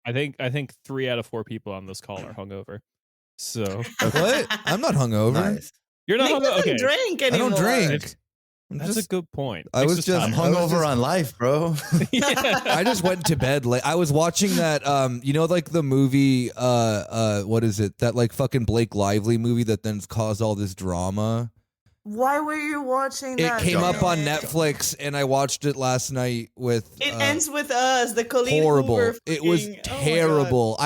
I think 3 out of 4 people on this call are hungover. So what? I'm not hungover. Nice. you're not Nick hungover. doesn't Okay, drink I anymore. don't drink. that's a good point. I was just- I'm I was hungover on life, bro. I just went to bed late. I was watching that, like the movie, what is it? That like fucking Blake Lively movie that then caused all this drama. Why were you watching It that? came up on Nick? Netflix, and I watched it last night with. It ends with us. The Colleen Horrible. Hoover It was fucking- oh my God. terrible.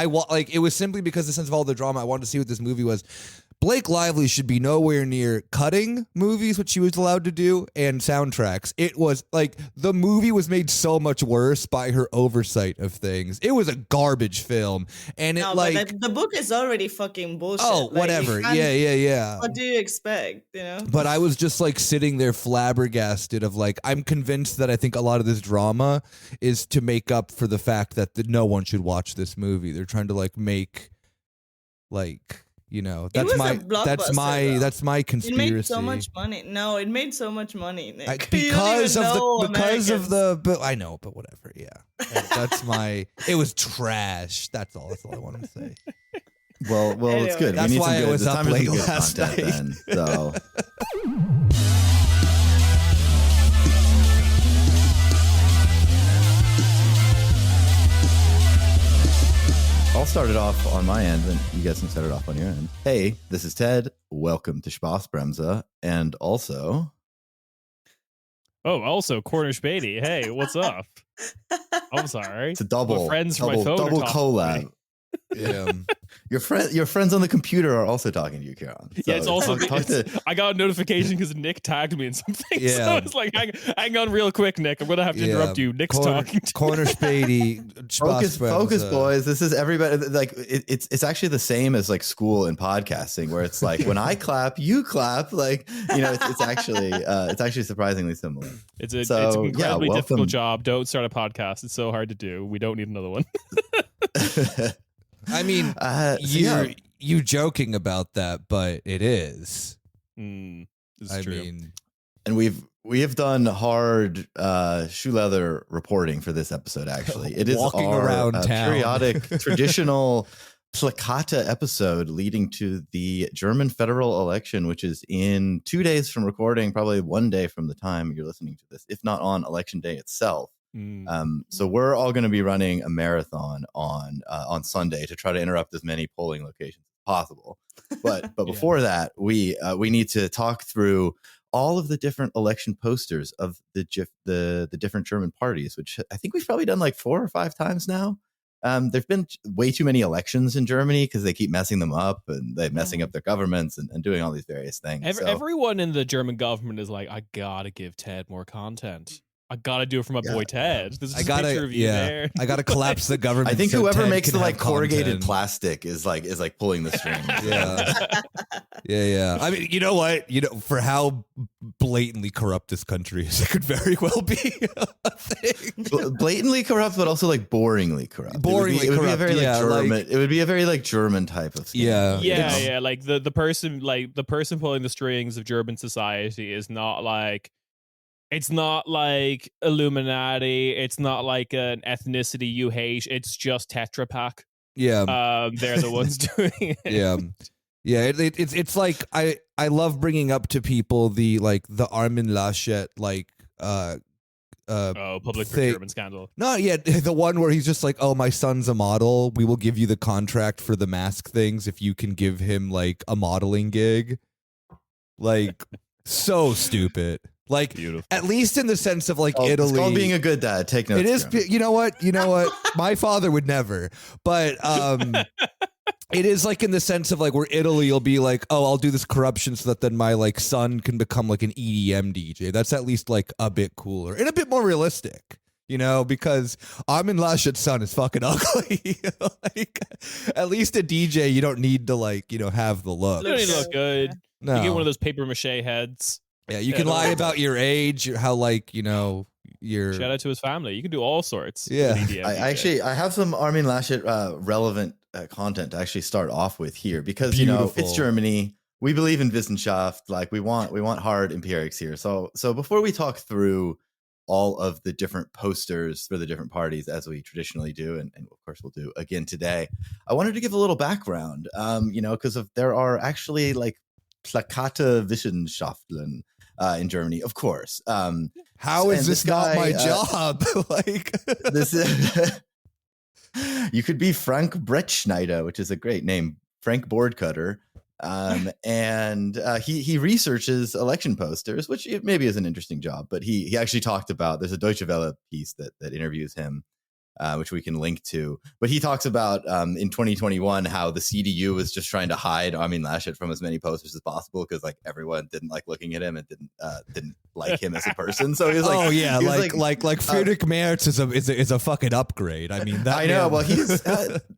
It was simply because the sense of all the drama. I wanted to see what this movie was. Blake Lively should be nowhere near cutting movies, which she was allowed to do, and soundtracks. It was like the movie was made so much worse by her oversight of things. It was a garbage film, and it No, like but the book is already fucking bullshit. oh Like, you whatever, can't- yeah. What do you expect? You know. But I was just like sitting there flabbergasted of like, I'm convinced that I think a lot of this drama is to make up for the fact that no one should watch this movie. They're trying to like make like, that's was a my blockbuster, though. my conspiracy. It made so much money. No, it made so much money, Nick. Because of Americans. but I know, but whatever, yeah. That's my it was trash. That's all I wanted to say. Well, it's good. That's we need why some I was good, up time for some late good last content night. Then, so. I'll start it off on my end, and you guys can start it off on your end. Hey, this is Ted. Welcome to Spaßbremse, and also... Also Corner Späti. Hey, what's up? I'm sorry. It's a double. My friends from my phone are double talking to collab. me. Yeah. Your friends on the computer are also talking to you, Kieran. Yeah, it's also talk to- I got a notification because Nick tagged me in something. Yeah. So it's like, hang on real quick, Nick. I'm gonna have to interrupt you. Nick's talking to Corner Späti. Focus, boys. This is everybody. Like it's actually the same as like school and podcasting, where it's like when I clap, you clap. Like it's actually surprisingly similar. It's an incredibly welcome. difficult job. Don't start a podcast. It's so hard to do. We don't need another one. I mean, you joking about that, but it is. This is I true. And we have done hard shoe leather reporting for this episode. Actually, it is Walking our around town. periodic traditional Plakate episode leading to the German federal election, which is in 2 days from recording, probably 1 day from the time you're listening to this, if not on election day itself. So we're all going to be running a marathon on Sunday to try to interrupt as many polling locations as possible. But before that, we need to talk through all of the different election posters of the different German parties, which I think we've probably done like 4 or 5 times now. There've been way too many elections in Germany because they keep messing them up and they're messing up their governments and doing all these various things. Everyone in the German government is like, I gotta give Ted more content. I gotta do it for my boy Ted. There's a picture of you there. I gotta collapse the government. I think so whoever Ted makes can the have like corrugated content. plastic is like pulling the strings. Yeah. I mean, you know what? For how blatantly corrupt this country is, it could very well be a thing. Blatantly corrupt, but also like boringly corrupt. It would be a very like German. It would be a very like German type of thing. Yeah. Like the person pulling the strings of German society is not like. It's not like Illuminati. It's not like an ethnicity you hate. It's just Tetra Pak. Yeah. They're the ones doing it. Yeah. Yeah. It's like I love bringing up to people the Armin Laschet public procurement scandal. No, yeah, the one where he's just like, "Oh, my son's a model. We will give you the contract for the mask things if you can give him like a modeling gig." Like, so stupid. Like, beautiful. At least in the sense of like Italy. It's called being a good dad. Take notes. It is. You know what? My father would never. But it is like in the sense of like where Italy will be like, oh, I'll do this corruption so that then my like son can become like an EDM DJ. That's at least like a bit cooler and a bit more realistic. Because Armin Laschet's son is fucking ugly. Like, at least a DJ, you don't need to have the look. You don't need to look good. No. You get one of those paper mache heads. Yeah, you can lie about your age, how your shout out to his family. You can do all sorts. Yeah, I have some Armin Laschet relevant content to actually start off with here because it's Germany. We believe in Wissenschaft. Like we want hard empirics here. So before we talk through all of the different posters for the different parties, as we traditionally do, and of course we'll do again today. I wanted to give a little background, because there are actually like Plakate Wissenschaften in Germany, of course. How is this guy, not my job? Like this is, you could be Frank Brettschneider, which is a great name, Frank Boardcutter. And he researches election posters, which maybe is an interesting job, but he actually talked about, there's a Deutsche Welle piece that interviews him, which we can link to. But he talks about in 2021 how the CDU was just trying to hide Armin Laschet from as many posters as possible because like everyone didn't like looking at him and didn't like him as a person. So he was like, oh yeah, like Friedrich Merz is a fucking upgrade. I mean, that I know. man. Well, he's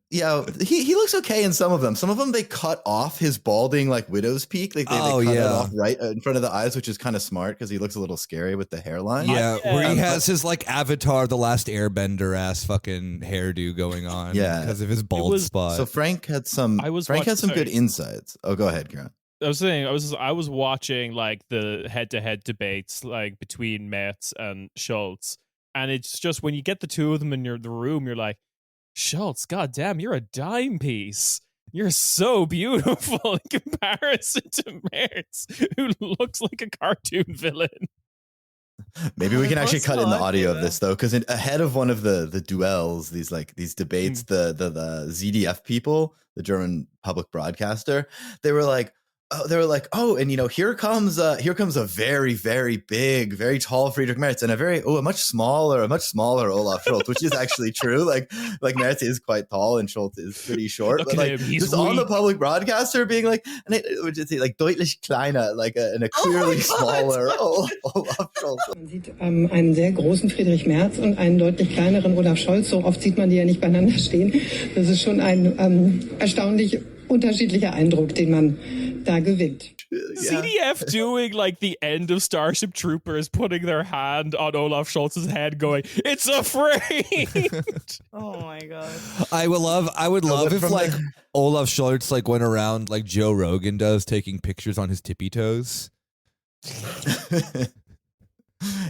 he looks okay in some of them. Some of them they cut off his balding like widow's peak. Like they cut it off right in front of the eyes, which is kind of smart because he looks a little scary with the hairline. Yeah, where he has his like Avatar, the Last Airbender ass fucking hairdo going on. Yeah, because of his bald spot. So Frank had some. Good insights. Oh, go ahead, Kieran. I was saying I was watching like the head-to-head debates like between Merz and Scholz, and it's just when you get the two of them in the room, you're like, Scholz, goddamn, you're a dime piece. You're so beautiful in comparison to Merz, who looks like a cartoon villain. Maybe we can actually cut in the audio of this though, because ahead of one of the duels, these debates, the ZDF people, the German public broadcaster, they were like, oh, and here comes a very, very big, very tall Friedrich Merz and a much smaller Olaf Scholz, which is actually true. Like Merz is quite tall and Scholz is pretty short. Look but like just on the public broadcaster being like, and it would just say like deutlich kleiner, and a clearly smaller Olaf Scholz. Man sieht einen sehr großen Friedrich Merz und einen deutlich kleineren Olaf Scholz. So oft sieht man die ja nicht beieinander stehen. Das ist schon ein erstaunlich unterschiedlicher Eindruck, den man da gewinnt. CDF doing like the end of Starship Troopers, putting their hand on Olaf Scholz's head, going, "It's afraid." Oh my god! I would love if like Olaf Scholz like went around like Joe Rogan does, taking pictures on his tippy toes.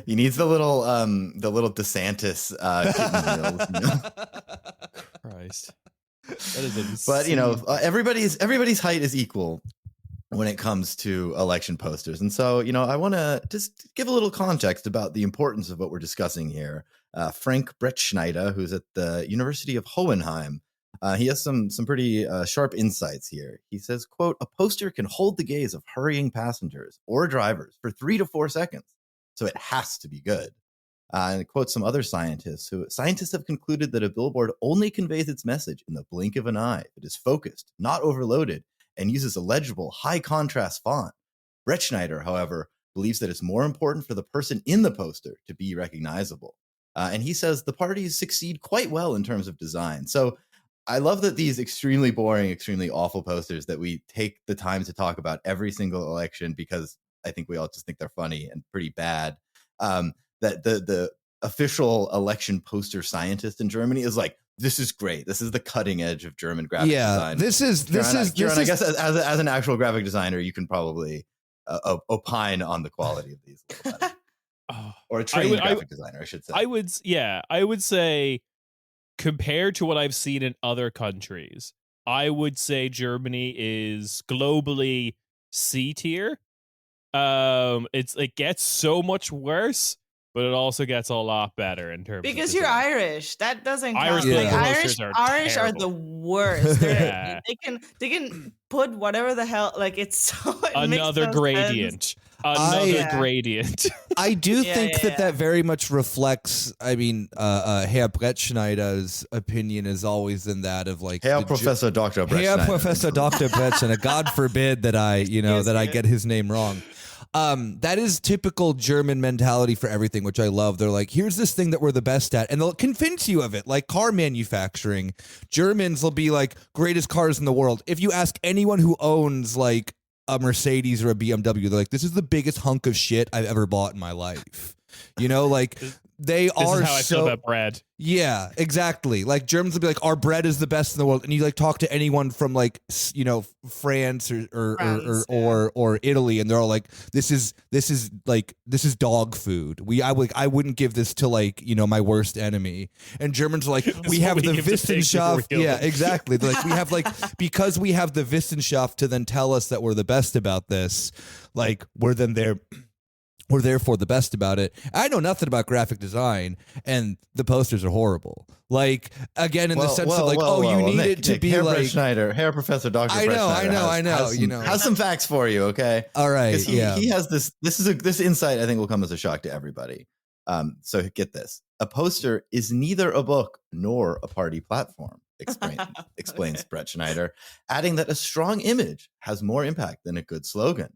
He needs the little DeSantis kitten wheels. Christ. That is But insane. everybody's height is equal when it comes to election posters, and so I want to just give a little context about the importance of what we're discussing here. Frank Brettschneider, who's at the University of Hohenheim, he has some pretty sharp insights here. He says, "Quote: A poster can hold the gaze of hurrying passengers or drivers for 3 to 4 seconds, so it has to be good." And it quotes some other scientists scientists have concluded that a billboard only conveys its message in the blink of an eye. It is focused, not overloaded, and uses a legible, high contrast font. Brettschneider, however, believes that it's more important for the person in the poster to be recognizable. And he says the parties succeed quite well in terms of design. So I love that these extremely boring, extremely awful posters that we take the time to talk about every single election, because I think we all just think they're funny and pretty bad. That the official election poster scientist in Germany is like, this is great. This is the cutting edge of German graphic design. This is. I guess as an actual graphic designer, you can probably opine on the quality of these. Or a trained graphic designer, I should say. I would say, compared to what I've seen in other countries, I would say Germany is globally C tier. It gets so much worse, but it also gets a lot better in terms because of you're Irish. That doesn't count. Irish Like, Irish are the worst. Yeah. They can put whatever the hell. Like it's so another gradient. Gradient. I do think that very much reflects. I mean, Herr Brettschneider's opinion is always in that of like Herr Professor Dr. Brettschneider. Herr Professor Dr. Brettschneider. God forbid that I get his name wrong. That is typical German mentality for everything, which I love. They're like, here's this thing that we're the best at, and they'll convince you of it. Like car manufacturing, Germans will be like, greatest cars in the world. If you ask anyone who owns like a Mercedes or a BMW, they're like, this is the biggest hunk of shit I've ever bought in my life. Like they This are is how I feel so about bread. yeah, exactly. Like Germans will be like, our bread is the best in the world, and you like talk to anyone from like France or Italy, and they're all like, this is dog food. I wouldn't give this to like my worst enemy. And Germans are like, we have the Wissenschaft. Yeah, exactly. Like we have like because we have the Wissenschaft to then tell us that we're the best about this. Like we're therefore the best about it. I know nothing about graphic design, and the posters are horrible. Like again, in the sense of like, you need it to be like Schneider, hair professor, Dr. I know. Has some facts for you, okay? All right, he has this. This insight I think will come as a shock to everybody. So get this: a poster is neither a book nor a party platform. Explains Brett Schneider, adding that a strong image has more impact than a good slogan.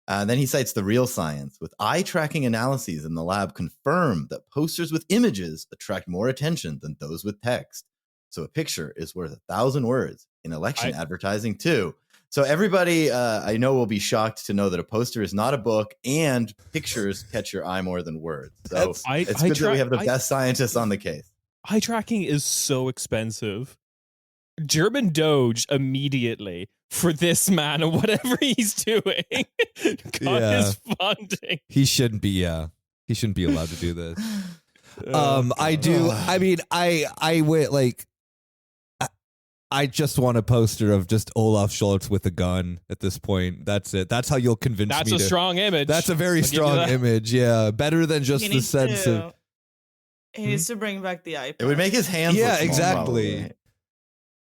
Then he cites the real science with eye tracking analyses in the lab confirm that posters with images attract more attention than those with text. So a picture is worth 1,000 words in election advertising too. So everybody I know will be shocked to know that a poster is not a book and pictures catch your eye more than words. So it's good that we have the best scientists on the case. Eye tracking is so expensive. German Doge immediately for this man and whatever he's doing got his funding. He shouldn't be allowed to do this. I just want a poster of just Olaf Scholz with a gun at this point. That's it. That's how you'll convince me. That's a strong image. That's a very strong image. Yeah. Better than just the sense of. He needs to bring back the eye patch. It would make his hands look small, exactly. probably.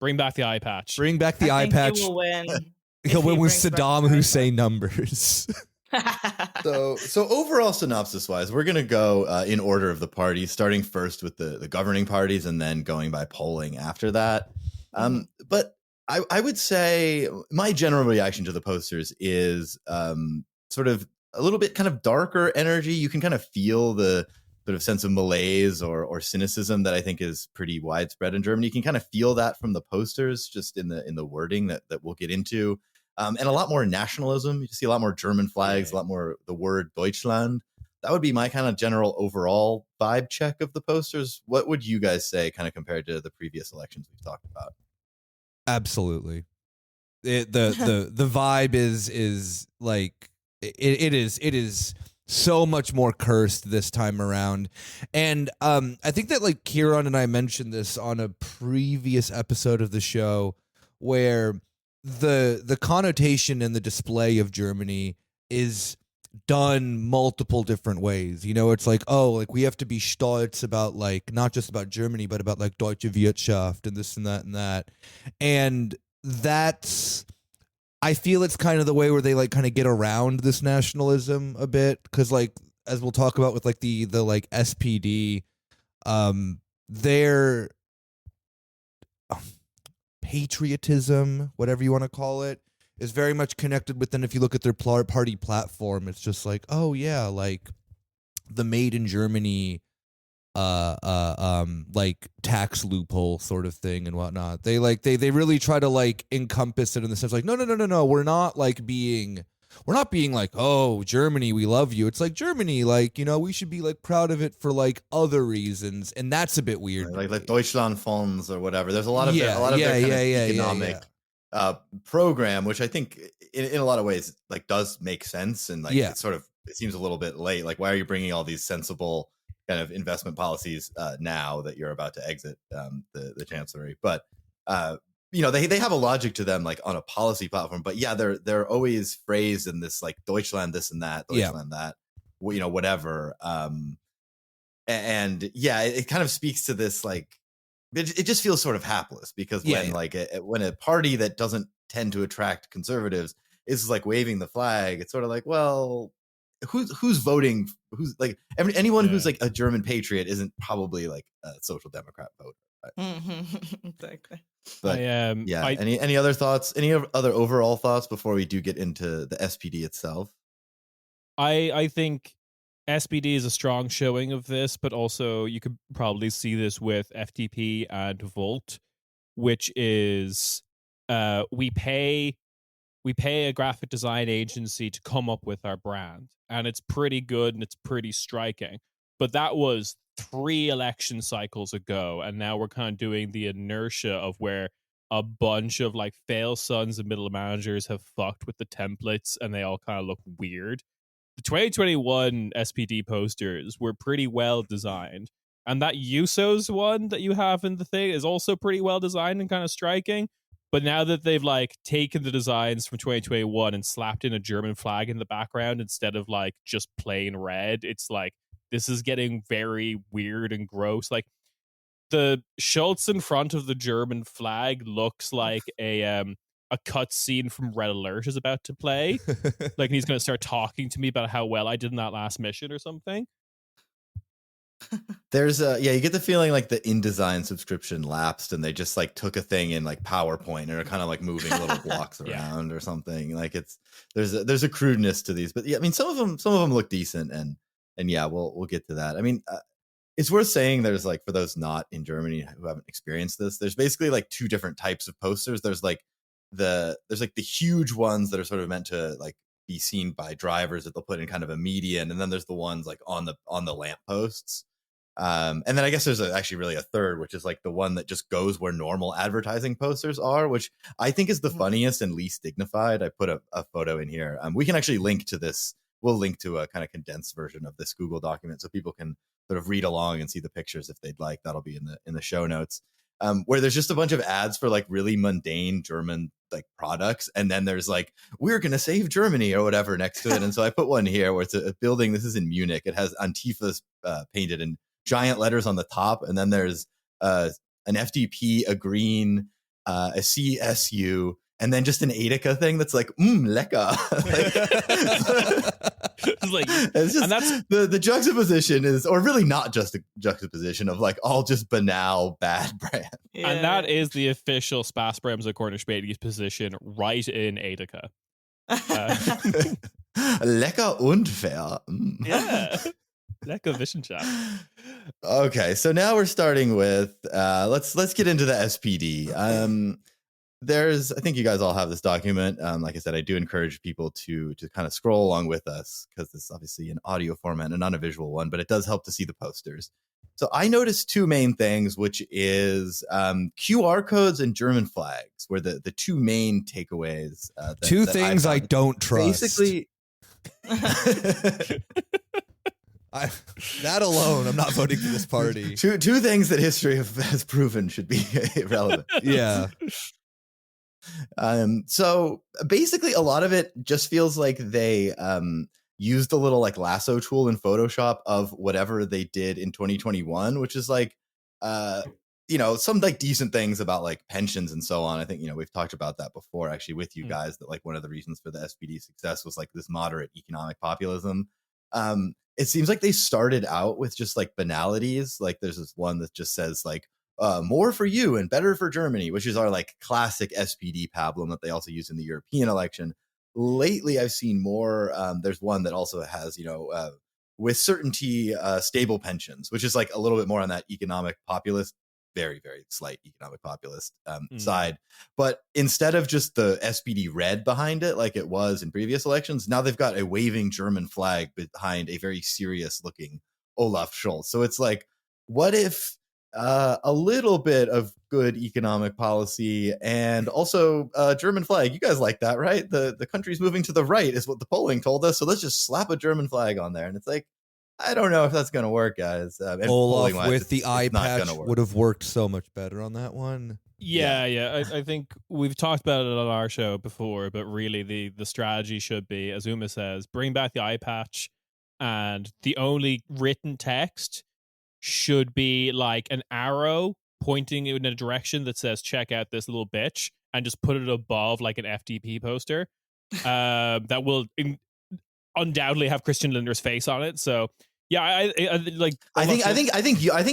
Bring back the eye patch. Bring back the eye patch. He will win. He'll win with Saddam Hussein numbers. So overall synopsis wise, we're going to go in order of the parties, starting first with the governing parties and then going by polling after that. But I would say my general reaction to the posters is sort of a little bit kind of darker energy. You can kind of feel the sort of sense of malaise or cynicism that I think is pretty widespread in Germany. You can kind of feel that from the posters, just in the wording that we'll get into, and a lot more nationalism. You see a lot more German flags, a lot more the word Deutschland. That would be my kind of general overall vibe check of the posters. What would you guys say, kind of compared to the previous elections we've talked about? Absolutely, the vibe is like it is. So much more cursed this time around. And I think that like Kieran and I mentioned this on a previous episode of the show, where the connotation and the display of Germany is done multiple different ways. It's like, we have to be stolz about like not just about Germany, but about like Deutsche Wirtschaft and this and that and that. And that's, I feel it's kind of the way where they like kind of get around this nationalism a bit, because like as we'll talk about with like the like SPD, their patriotism, whatever you want to call it, is very much connected with. Then if you look at their party platform, it's just like, oh yeah, like the made in Germany like tax loophole sort of thing and whatnot. They really try to like encompass it in the sense like, no, we're not being like, oh, Germany, we love you. It's like, Germany, like, we should be like proud of it for like other reasons, and that's a bit weird. Right, like Deutschland Fonds or whatever. There's a lot of their economic program, which I think in a lot of ways like does make sense, and like it seems a little bit late. Like, why are you bringing all these sensible kind of investment policies now that you're about to exit the chancellery? But they have a logic to them, like on a policy platform. But yeah, they're always phrased in this like Deutschland this and that, Deutschland that, whatever. And it kind of speaks to this like it just feels sort of hapless, because when a party that doesn't tend to attract conservatives is like waving the flag, it's sort of like, well, who's voting? Who's like anyone who's like a German patriot isn't probably like a social democrat voter. Right? Exactly. But any other thoughts? Any other overall thoughts before we do get into the SPD itself? I think SPD is a strong showing of this, but also you could probably see this with FDP and Volt, which is we pay a graphic design agency to come up with our brand, and it's pretty good and it's pretty striking. but that was 3 election cycles ago, and now we're kind of doing the inertia of where a bunch of like fail sons and middle managers have fucked with the templates, and they all kind of look weird. The 2021 SPD posters were pretty well designed, and that Usos one that you have in the thing is also pretty well designed and kind of striking. But now that they've like taken the designs from 2021 and slapped in a German flag in the background instead of like just plain red, it's like this is getting very weird and gross. Like the Scholz in front of the German flag looks like a cutscene from Red Alert is about to play. Like he's going to start talking to me about how well I did in that last mission or something. There's you get the feeling like the InDesign subscription lapsed and they just like took a thing in like PowerPoint and are kind of like moving little blocks around or something. Like there's a crudeness to these, but yeah, I mean some of them look decent and yeah, we'll get to that. I mean, it's worth saying there's like, for those not in Germany who haven't experienced this, there's basically like 2 different types of posters. There's like the huge ones that are sort of meant to like be seen by drivers that they'll put in kind of a median, and then there's the ones like on the lampposts. And then I guess there's actually really a third, which is like the one that just goes where normal advertising posters are, which I think is the funniest and least dignified. I put a photo in here. We can actually link to this. We'll link to a kind of condensed version of this Google document so people can sort of read along and see the pictures if they'd like. That'll be in the show notes. Where there's just a bunch of ads for like really mundane German like products, and then there's like, we're gonna save Germany or whatever next to it. And so I put one here where it's a building. This is in Munich. It has Antifas painted in giant letters on the top, and then there's an FDP, a green, a CSU, and then just an Edeka thing that's like lecker. It's just, and that's the juxtaposition is, or really not just a juxtaposition of like all just banal bad brand. Yeah. And that is the official Spaßbremse according to Späti's position, right in Edeka. Lecker und fair. Yeah. Lecker Wissenschaft. Okay, so now we're starting with let's get into the SPD. I think you guys all have this document. Like I said, I do encourage people to kind of scroll along with us because this is obviously an audio format and not a visual one, but it does help to see the posters. So I noticed 2 main things, which is QR codes and German flags, were the 2 main takeaways. 2 things I don't trust. Basically. That alone, I'm not voting for this party. Two things that history has proven should be irrelevant. Yeah. So basically a lot of it just feels like they used a little like lasso tool in Photoshop of whatever they did in 2021, which is like some like decent things about like pensions and so on. I think we've talked about that before actually with you guys, that like one of the reasons for the SPD success was like this moderate economic populism. It seems like they started out with just like banalities. Like there's this one that just says like more for you and better for Germany, which is our like classic SPD pablum that they also use in the European election. Lately, I've seen more. There's one that also has, with certainty, stable pensions, which is like a little bit more on that economic populist, very, very slight economic populist side. But instead of just the SPD red behind it, like it was in previous elections, now they've got a waving German flag behind a very serious looking Olaf Scholz. So it's like, what if a little bit of good economic policy and also German flag? You guys like that, right? The country's moving to the right is what the polling told us. So let's just slap a German flag on there. And it's like, I don't know if that's going to work, guys. Olaf with the eye patch would have worked so much better on that one. Yeah. I think we've talked about it on our show before, but really the strategy should be, as Uma says, bring back the eye patch, and the only written text should be like an arrow pointing in a direction that says check out this little bitch, and just put it above like an FDP poster that will undoubtedly have Christian Linder's face on it. So yeah, I like. I think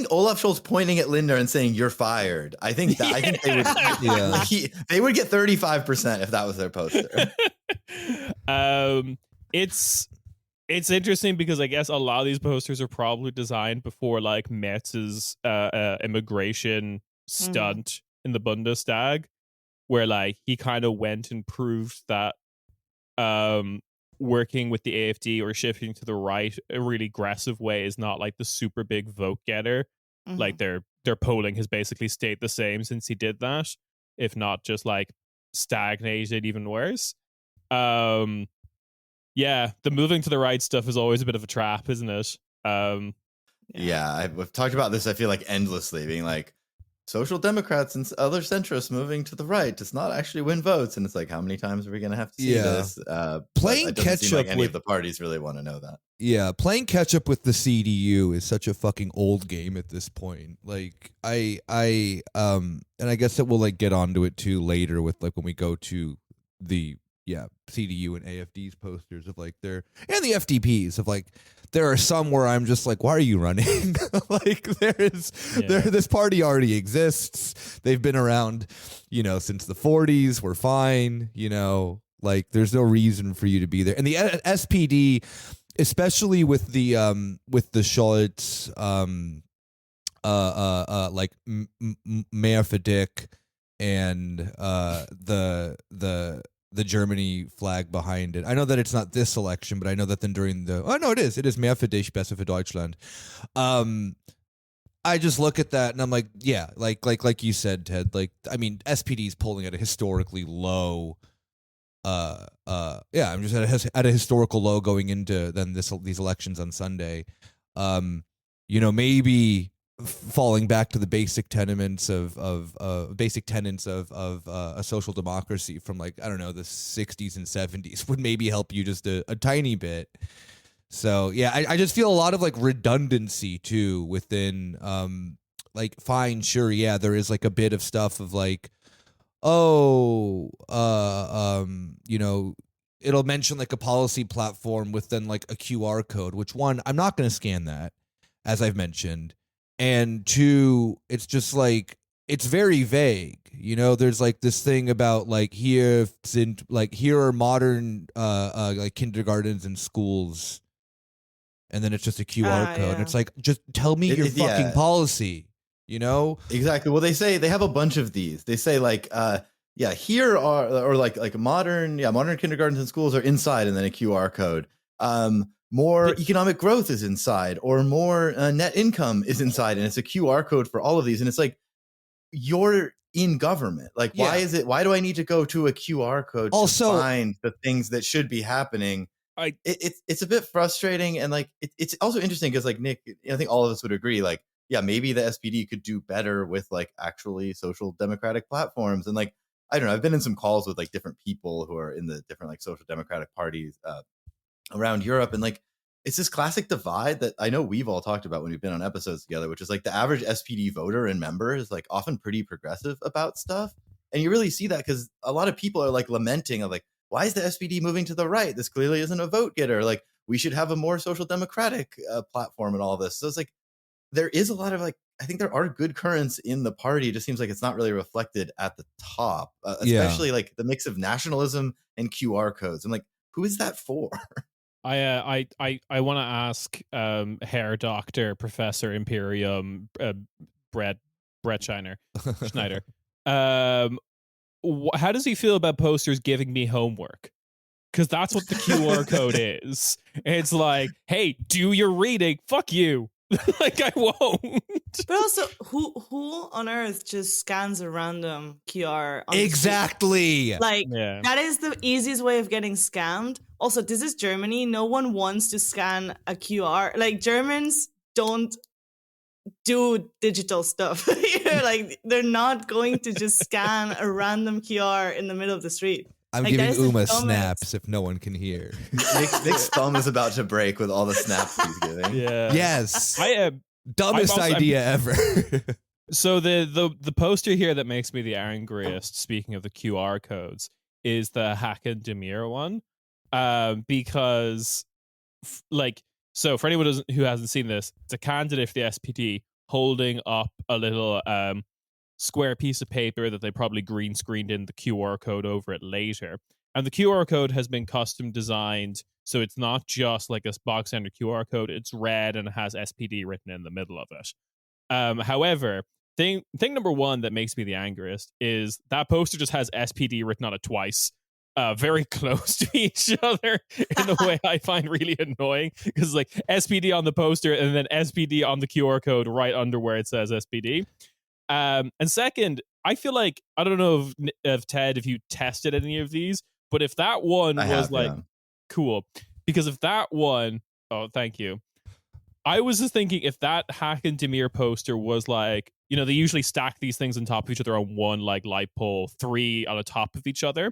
Olaf Scholz pointing at Linder and saying you're fired. I think they would. Yeah. They would get 35% if that was their poster. It's interesting because I guess a lot of these posters are probably designed before like Merz's immigration stunt in the Bundestag, where like he kind of went and proved that working with the AFD or shifting to the right a really aggressive way is not like the super big vote getter. Like their polling has basically stayed the same since he did that, if not just like stagnated even worse. Yeah, the moving to the right stuff is always a bit of a trap, isn't it? Yeah, I've talked about this, I feel like, endlessly, being like, social democrats and other centrists moving to the right does not actually win votes. And it's like, how many times are we going to have to see this? Playing catch up like any of the parties really want to know that. Yeah, playing catch up with the CDU is such a fucking old game at this point. Like and I guess that we'll like get onto it too later with like when we go to the CDU and AFD's posters of like their and the FDP's of like there are some where I'm just like, why are you running? Like this party already exists. They've been around, since the 40s. We're fine, like there's no reason for you to be there. And the SPD, especially with the Scholz like Mayor Dick and the Germany flag behind it. I know that it's not this election, but I know that then during it is Mehr für dich, besser für Deutschland. I just look at that and I'm like, yeah, like you said, Ted, like, I mean, SPD is polling at a historically low, I'm just at a historical low going into then these elections on Sunday. Maybe falling back to the basic tenets of a social democracy from like, I don't know, the 60s and 70s would maybe help you just a tiny bit. So yeah, I just feel a lot of like redundancy too within like, fine, sure, yeah, there is like a bit of stuff of like, it'll mention like a policy platform with then like a QR code, which one, I'm not going to scan that, as I've mentioned. And two, it's just like, it's very vague. There's like this thing about like here are modern like kindergartens and schools. And then it's just a QR code. And it's like, just tell me your fucking policy, Exactly. Well, they have a bunch of these. They say like, here are, or like modern kindergartens and schools are inside, and then a QR code. More economic growth is inside, or more net income is inside, and it's a QR code for all of these. And it's like, you're in government. Like, why do I need to go to a QR code to find the things that should be happening? It's a bit frustrating. And like, it's also interesting because like, Nick, I think all of us would agree, like, yeah, maybe the SPD could do better with like actually social democratic platforms. And like, I don't know, I've been in some calls with like different people who are in the different like social democratic parties around Europe, and like, it's this classic divide that I know we've all talked about when we've been on episodes together, which is like the average SPD voter and member is like often pretty progressive about stuff. And you really see that because a lot of people are like lamenting of like, why is the SPD moving to the right? This clearly isn't a vote getter. Like, we should have a more social democratic platform and all this. So it's like, there is a lot of like, I think there are good currents in the party. It just seems like it's not really reflected at the top, especially like the mix of nationalism and QR codes. I'm like, who is that for? I want to ask Herr Doctor Professor Imperium Brett Schneider. How does he feel about posters giving me homework? Because that's what the QR code is. It's like, hey, do your reading. Fuck you. Like, I won't. But also, who on earth just scans a random QR? Exactly. Like, that is the easiest way of getting scammed. Also, this is Germany. No one wants to scan a QR. Like, Germans don't do digital stuff. Like, they're not going to just scan a random QR in the middle of the street. I'm like, giving Uma snaps if no one can hear. Nick's thumb is about to break with all the snaps he's giving. Yeah. Yes. Dumbest idea ever. So the poster here that makes me the angriest, speaking of the QR codes, is the Hakan Demir one. Because so for anyone who hasn't seen this, it's a candidate for the SPD holding up a little square piece of paper that they probably green screened in the QR code over it later. And the QR code has been custom designed, so it's not just like a box standard QR code. It's red and it has SPD written in the middle of it. However, thing number one that makes me the angriest is that poster just has SPD written on it twice. very close to each other in a way I find really annoying, because like SPD on the poster and then SPD on the QR code right under where it says SPD. And second, I feel like, I don't know if Ted, if you tested any of these, but if that one was cool, because if that one, oh, thank you. I was just thinking, if that Hack and Demir poster was like, you know, they usually stack these things on top of each other on one like light pole, 3 on the top of each other.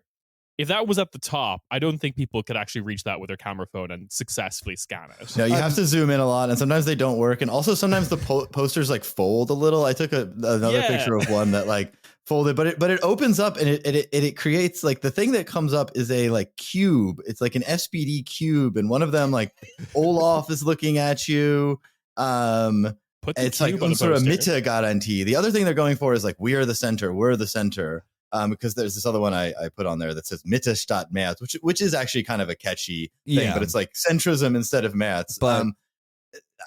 If that was at the top, I don't think people could actually reach that with their camera phone and successfully scan it. No, you have to zoom in a lot, and sometimes they don't work. And also sometimes the posters like fold a little. I took another picture of one that like folded, but it opens up and it creates like, the thing that comes up is a like cube. It's like an SPD cube, and one of them like Olaf is looking at you. It's like unsere Mitte Garantie. The other thing they're going for is like, we are the center. We're the center. Because there's this other one I put on there that says Mitte statt März, which is actually kind of a catchy thing, but it's like centrism instead of März. But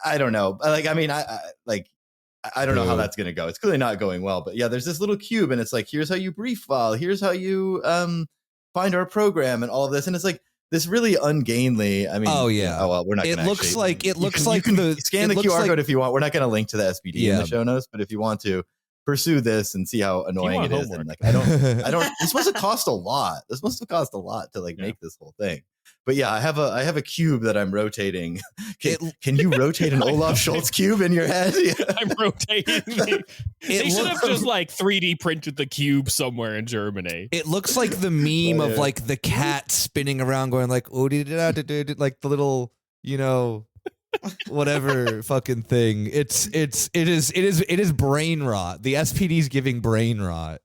I don't know. Like, I mean, I don't know how that's going to go. It's clearly not going well. But yeah, there's this little cube, and it's like, here's how you brief file. Here's how you find our program, and all of this. And it's like this really ungainly. I mean, well, we're not. It looks like you can scan the QR code if you want. We're not going to link to the SPD in the show notes, but if you want to pursue this and see how annoying it is. And like, I don't, this must have cost a lot. This must have cost a lot to like make this whole thing. But yeah, I have a cube that I'm rotating. Can you rotate an Olaf Scholz cube in your head? Yeah. I'm rotating. They should have just like 3D printed the cube somewhere in Germany. It looks like the meme of like the cat spinning around going like, oh, like the little, you know, whatever fucking thing. It is brain rot. The SPD's giving brain rot.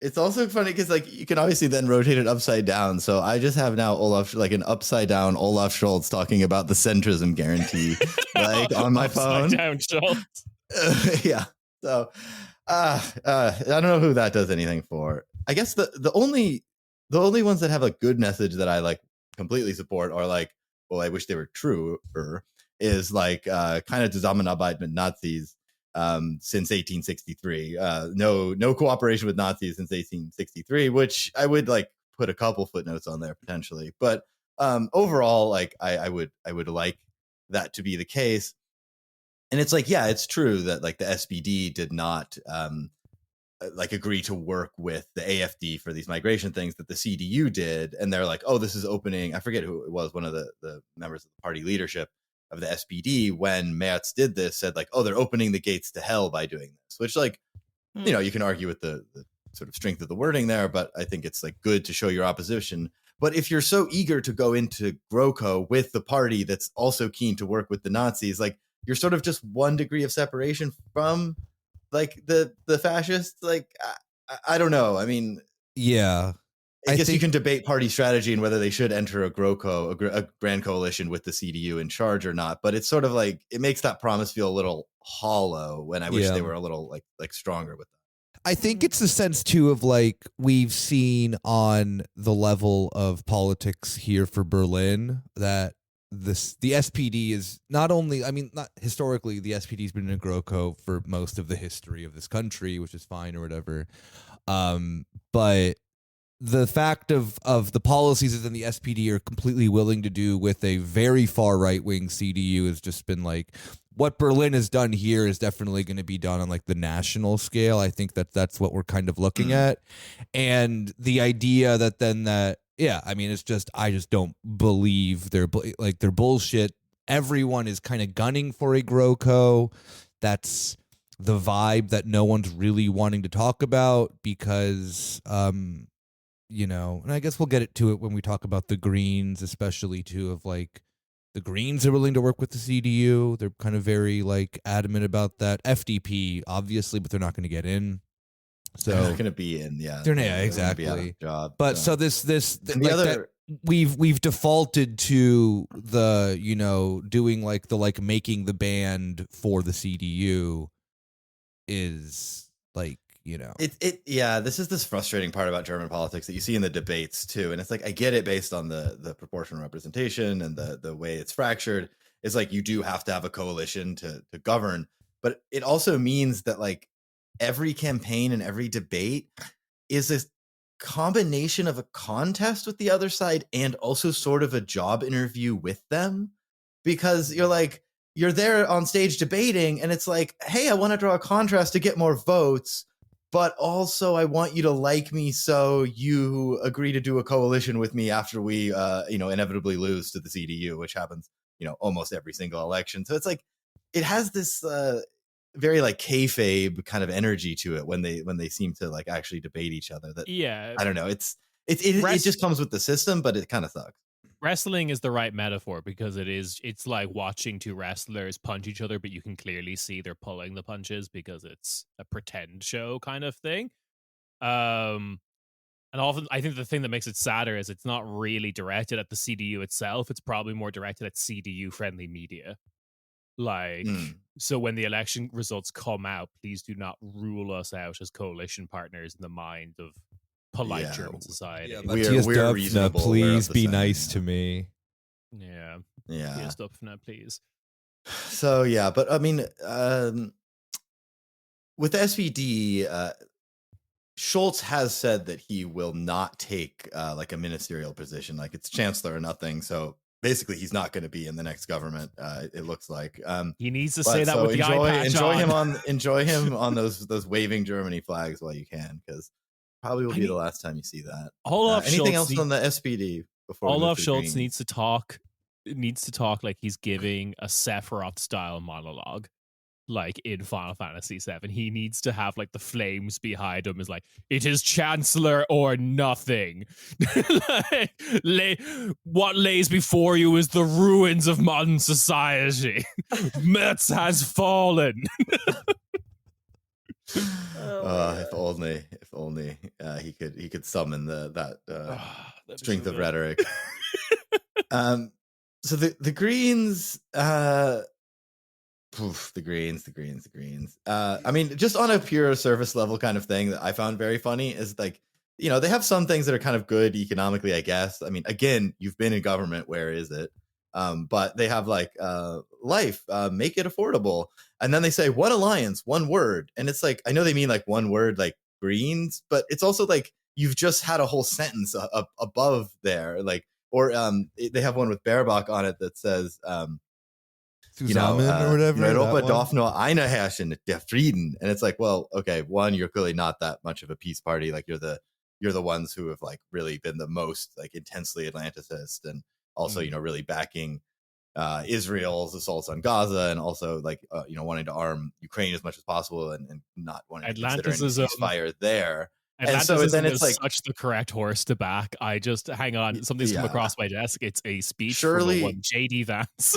It's also funny because like you can obviously then rotate it upside down. So I just have now Olaf, like an upside down Olaf Scholz talking about the centrism guarantee, like on my phone. Upside down Scholz. Yeah. So I don't know who that does anything for. I guess the only ones that have a good message that I like completely support are like, well, I wish they were truer, is like kind of Zusammenarbeit mit Nazis since 1863. No cooperation with Nazis since 1863, which I would like put a couple footnotes on there potentially. But overall, like I would like that to be the case. And it's like, yeah, it's true that like the SPD did not like agree to work with the AFD for these migration things that the CDU did. And they're like, oh, this is opening. I forget who it was. One of the members of the party leadership of the SPD, when Merz did this, said like, oh, they're opening the gates to hell by doing this, which like, you know, you can argue with the sort of strength of the wording there, but I think it's like good to show your opposition. But if you're so eager to go into GroKo with the party that's also keen to work with the Nazis, like you're sort of just 1 degree of separation from like the fascists. Like, I don't know. I mean, yeah, I guess you can debate party strategy and whether they should enter a GroKo, a grand coalition with the CDU in charge or not. But it's sort of like, it makes that promise feel a little hollow when I wish they were a little like stronger with that. I think it's the sense too of like, we've seen on the level of politics here for Berlin that the SPD is not only, I mean, not historically, the SPD's been in GroKo for most of the history of this country, which is fine or whatever. But the fact of the policies that the SPD are completely willing to do with a very far right-wing CDU has just been like, what Berlin has done here is definitely going to be done on like the national scale. I think that's what we're kind of looking at. And the idea that then that, yeah, I mean, it's just, I just don't believe they're bullshit. Everyone is kind of gunning for a GroKo. That's the vibe that no one's really wanting to talk about because, you know, and I guess we'll get to it when we talk about the Greens, especially too, of like, the Greens are willing to work with the CDU. They're kind of very like adamant about that. FDP, obviously, but they're not going to get in. So they're not going to be in. Yeah, exactly. Job, but so this like that, we've defaulted to the, you know, doing like the like making the band for the CDU is like, you know, this is this frustrating part about German politics that you see in the debates too. And it's like, I get it based on the proportional representation and the way it's fractured. It's like, you do have to have a coalition to govern, but it also means that like every campaign and every debate is this combination of a contest with the other side and also sort of a job interview with them, because you're there on stage debating and it's like, hey, I want to draw a contrast to get more votes, but also I want you to like me, so you agree to do a coalition with me after we inevitably lose to the CDU, which happens almost every single election. So it's like it has this very like kayfabe kind of energy to it when they seem to like actually debate each other. That I don't know. It just comes with the system, but it kind of sucks. Wrestling is the right metaphor because it's like watching two wrestlers punch each other, but you can clearly see they're pulling the punches because it's a pretend show kind of thing. And often I think the thing that makes it sadder is it's not really directed at the CDU itself. It's probably more directed at CDU friendly media. Like, so when the election results come out, please do not rule us out as coalition partners in the mind of polite German society. Yeah, we're reasonable. Please be nice to me. Yeah. Yeah. Please. So yeah, but I mean, with the SPD, Scholz has said that he will not take like a ministerial position, like it's chancellor or nothing. So basically, he's not going to be in the next government. It looks like he needs to say that with the eye patch enjoy him on those waving Germany flags while you can, because probably will be the last time you see that. Anything else on the SPD before Olaf Scholz needs to talk like he's giving a Sephiroth style monologue, like in Final Fantasy VII. He needs to have like the flames behind him is like, it is Chancellor or nothing. What lays before you is the ruins of modern society. Metz has fallen. If only he could summon that strength of rhetoric. So the Greens, the Greens. I mean, just on a pure surface level kind of thing that I found very funny is like, they have some things that are kind of good economically, I guess. I mean, again, you've been in government, where is it? But they have like life, make it affordable. And then they say one alliance, one word. And it's like, I know they mean like one word, like Greens, but it's also like you've just had a whole sentence above there. Like, or they have one with Baerbock on it that says, or whatever. Europa darf nur eine herrschen, der Frieden. And it's like, well, okay, one, you're clearly not that much of a peace party. Like you're the ones who have like really been the most like intensely Atlanticist, and also, really backing Israel's assaults on Gaza, and also like, wanting to arm Ukraine as much as possible, and not wanting to consider any ceasefire there. And so then it's like such the correct horse to back. I just hang on. Something's come across my desk. It's a speech from one JD Vance.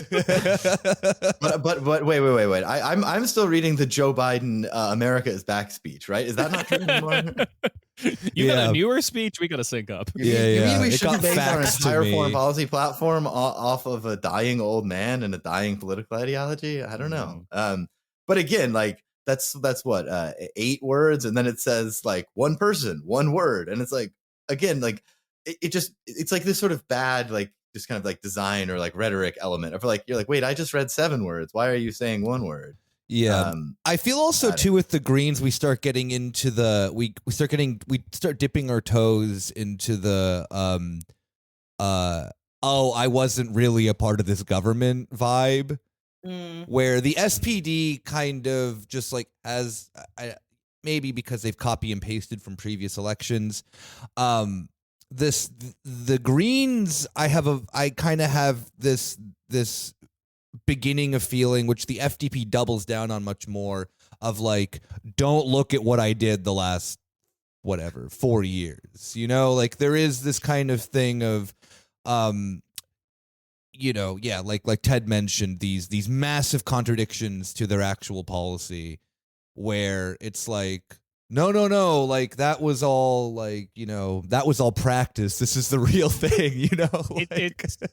but wait. I'm still reading the Joe Biden America is back speech, right? Is that not true anymore? You got a newer speech. We got to sync up. You mean we shouldn't base our entire foreign policy platform off of a dying old man and a dying political ideology? I don't know. But again, like that's what 8 words, and then it says like one person, one word, and it's like, again, like it's like this sort of bad, like just kind of like design or like rhetoric element of like, you're like, wait, I just read 7 words. Why are you saying one word? Yeah, I feel also too with the Greens, we start getting into we start dipping our toes into the I wasn't really a part of this government vibe, where the SPD kind of just like has maybe because they've copy and pasted from previous elections. The Greens, I kind of have this beginning of feeling, which the FDP doubles down on much more, of like, don't look at what I did the last 4 years, like there is this kind of thing of like Ted mentioned, these massive contradictions to their actual policy, where it's like, no, like that was all like, that was all practice. This is the real thing,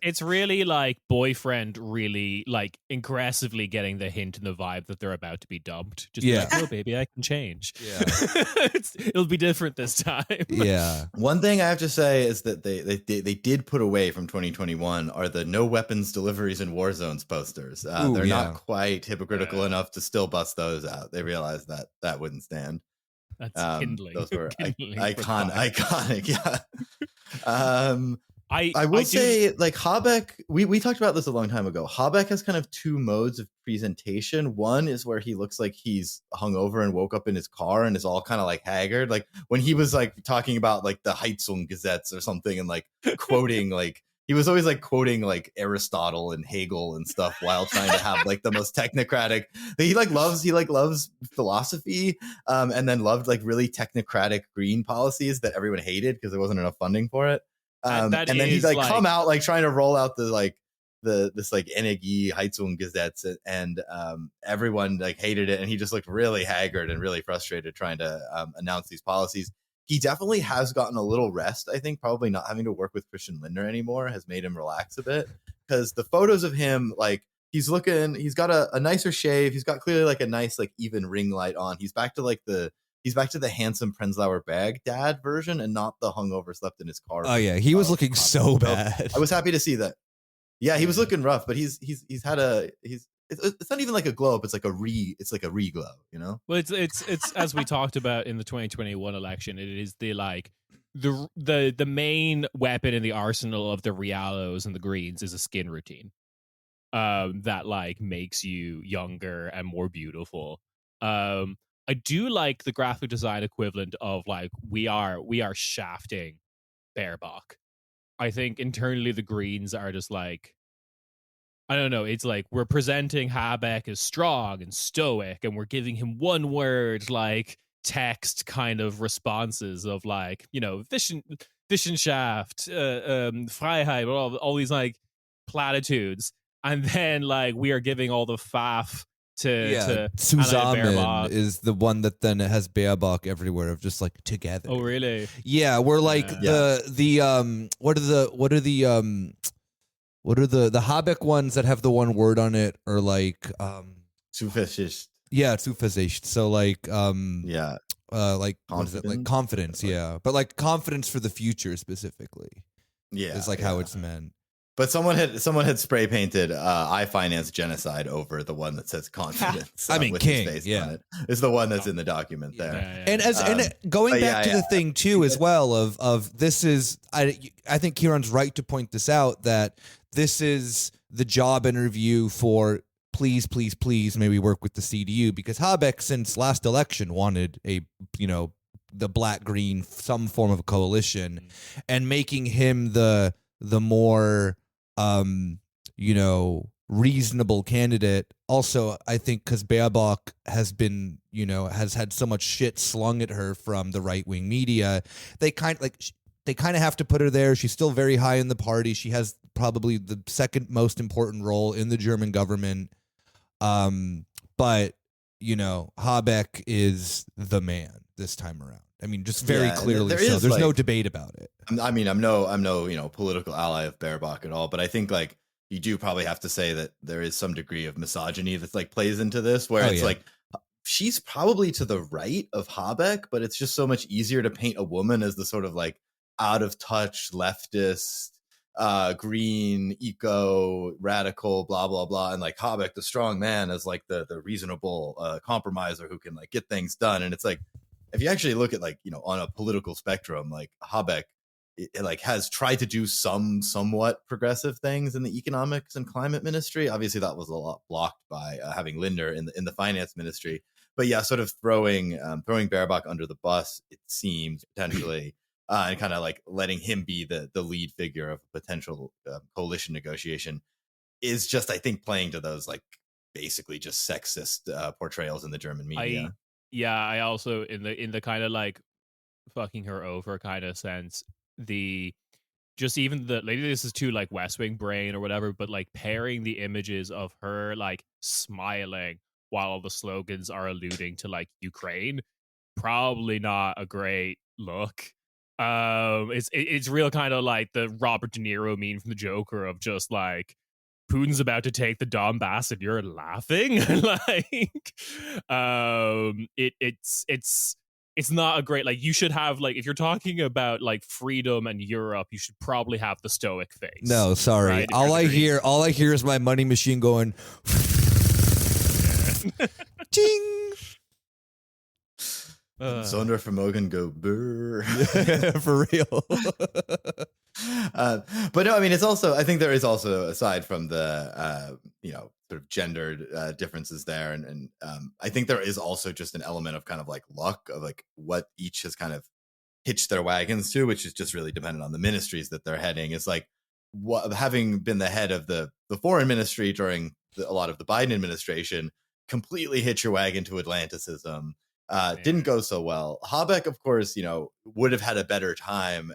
it's really like boyfriend really like aggressively getting the hint and the vibe that they're about to be dumped. Just be like, oh baby, I can change. Yeah. It'll be different this time. Yeah. One thing I have to say is that they did put away from 2021 are the no weapons deliveries in war zones posters. They're not quite hypocritical enough to still bust those out. They realized that wouldn't stand. That's kindling. Those were Kindling iconic. Yeah. I will do- say, like, Habeck, we talked about this a long time ago. Habeck has kind of two modes of presentation. One is where he looks like he's hungover and woke up in his car and is all kind of like haggard. Like when he was like talking about like the Heizungsgesetz or something and like quoting like, he was always like quoting like Aristotle and Hegel and stuff while trying to have like the most technocratic. He loves philosophy, and then loved like really technocratic green policies that everyone hated because there wasn't enough funding for it. And then he's like come out like trying to roll out this Energie Heizungsgesetz, and everyone like hated it, and he just looked really haggard and really frustrated trying to announce these policies. He definitely has gotten a little rest. I think probably not having to work with Christian Lindner anymore has made him relax a bit, because the photos of him, like he's got a nicer shave. He's got clearly like a nice like even ring light on. He's back to the handsome Prenzlauer Berg dad version and not the hungover slept in his car. Oh yeah, he was looking so bad. I was happy to see that. Yeah, he was looking rough, but it's not even like a glow up, it's like a re-glow, you know? Well, it's as we talked about in the 2021 election, it is the main weapon in the arsenal of the Realos and the Greens is a skin routine. That like makes you younger and more beautiful. I do like the graphic design equivalent of like we are shafting Baerbock. I think internally the Greens are just like, I don't know, it's like we're presenting Habeck as strong and stoic, and we're giving him one word like text kind of responses of like, you know, Wissenschaft, Freiheit, all these like platitudes, and then like we are giving all the faff to Zusammen is the one that then has Baerbock everywhere of just like together. Oh really? Yeah, we're like what are the Habeck ones that have the one word on it, or like Zuversicht. Yeah, Zuversicht. So like like what is it, like confidence? Yeah, but like confidence for the future specifically. Yeah, is like how it's meant. But someone had spray painted "I finance genocide" over the one that says confidence. I mean, with King, his face yeah, on it. Is the one that's in the document there. And going back to the thing too, as well of this is I think Kieran's right to point this out, that this is the job interview for please maybe work with the CDU, because Habeck since last election wanted the black green some form of a coalition, and making him the more reasonable candidate. Also, I think because Baerbock has been, has had so much shit slung at her from the right wing media, they kind of have to put her there. She's still very high in the party. She has probably the second most important role in the German government. But Habeck is the man this time around. I mean, just very clearly so. There's no debate about it. I mean, I'm no political ally of Baerbock at all, but I think like you do probably have to say that there is some degree of misogyny that's like plays into this, where like she's probably to the right of Habeck, but it's just so much easier to paint a woman as the sort of like out of touch leftist, green, eco, radical, blah blah blah, and like Habeck, the strong man, as like the reasonable compromiser who can like get things done. And it's like, if you actually look at like, on a political spectrum, like Habeck it like has tried to do somewhat progressive things in the economics and climate ministry. Obviously that was a lot blocked by having Lindner in the finance ministry, but yeah, sort of throwing Baerbock under the bus, it seems, potentially, and kind of like letting him be the lead figure of a potential coalition negotiation is just, I think, playing to those like basically just sexist portrayals in the German media. I also in the kind of like fucking her over kind of sense, maybe this is too like West Wing brain or whatever, but like pairing the images of her like smiling while all the slogans are alluding to like Ukraine, probably not a great look. It's real kind of like the Robert De Niro meme from the Joker of just like Putin's about to take the Donbass and you're laughing. It's not a great, like, you should have, like, if you're talking about like freedom and Europe, you should probably have the stoic face. No, sorry. Right? All I hear is my money machine going ting. Sondervermögen go brr. For real. But no, I mean, it's also, I think there is also, aside from the, sort of gendered differences there. And I think there is also just an element of kind of like luck of like what each has kind of hitched their wagons to, which is just really dependent on the ministries that they're heading. It's like having been the head of the foreign ministry during a lot of the Biden administration, completely hitch your wagon to Atlanticism. Didn't go so well. Habeck, of course, would have had a better time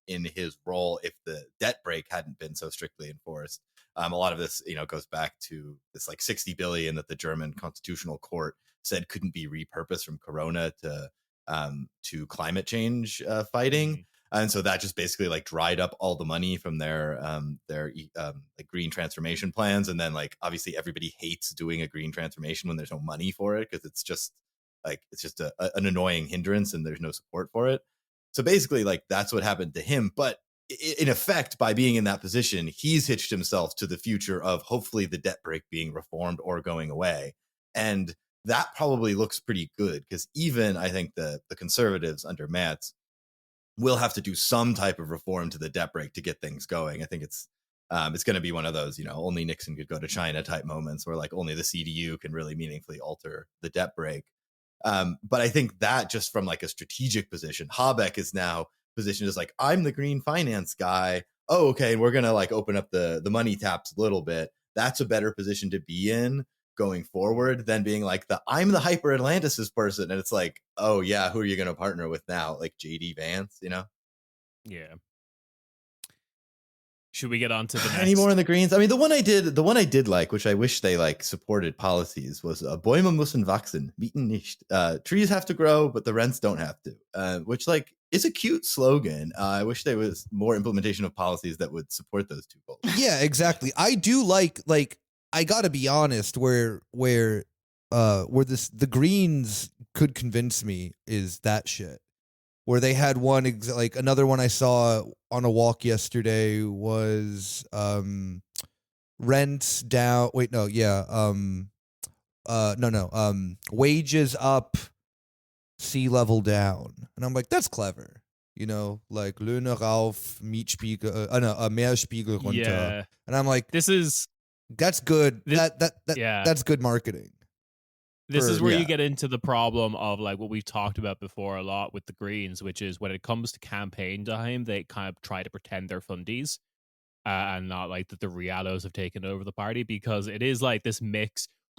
in his role if the debt brake hadn't been so strictly enforced. A lot of this, goes back to this like 60 billion that the German Constitutional Court said couldn't be repurposed from Corona to climate change fighting. And so that just basically like dried up all the money from their like green transformation plans. And then like obviously everybody hates doing a green transformation when there's no money for it, because it's just an annoying hindrance and there's no support for it. So basically like that's what happened to him. But in effect, by being in that position, he's hitched himself to the future of hopefully the debt brake being reformed or going away. And that probably looks pretty good, because even I think the conservatives under Merz will have to do some type of reform to the debt brake to get things going. I think it's going to be one of those, only Nixon could go to China type moments where like only the CDU can really meaningfully alter the debt brake. But I think that just from like a strategic position, Habeck is now positioned as like, I'm the green finance guy. Oh, okay. And we're going to like open up the money taps a little bit. That's a better position to be in going forward than being like I'm the hyper Atlanticist person. And it's like, oh yeah, who are you going to partner with now? Like JD Vance, Yeah. Should we get on to the next? Any more in the Greens? I mean, the one I did like, which I wish they like supported policies, was Bäume müssen wachsen, Mieten nicht. Trees have to grow, but the rents don't have to. Which like is a cute slogan. I wish there was more implementation of policies that would support those two goals. Yeah, exactly. I do like I gotta be honest, where the Greens could convince me is that shit. Where they had another one I saw on a walk yesterday was rents down. Wait, no, yeah. Wages up, sea level down. And I'm like, that's clever. Like Löhne rauf, Mietspiegel, Meerspiegel runter. Yeah. And I'm like, that's good. That's good marketing. This is where you get into the problem of like what we've talked about before a lot with the Greens, which is when it comes to campaign time, they kind of try to pretend they're fundies and not like that the Realos have taken over the party, because it is like this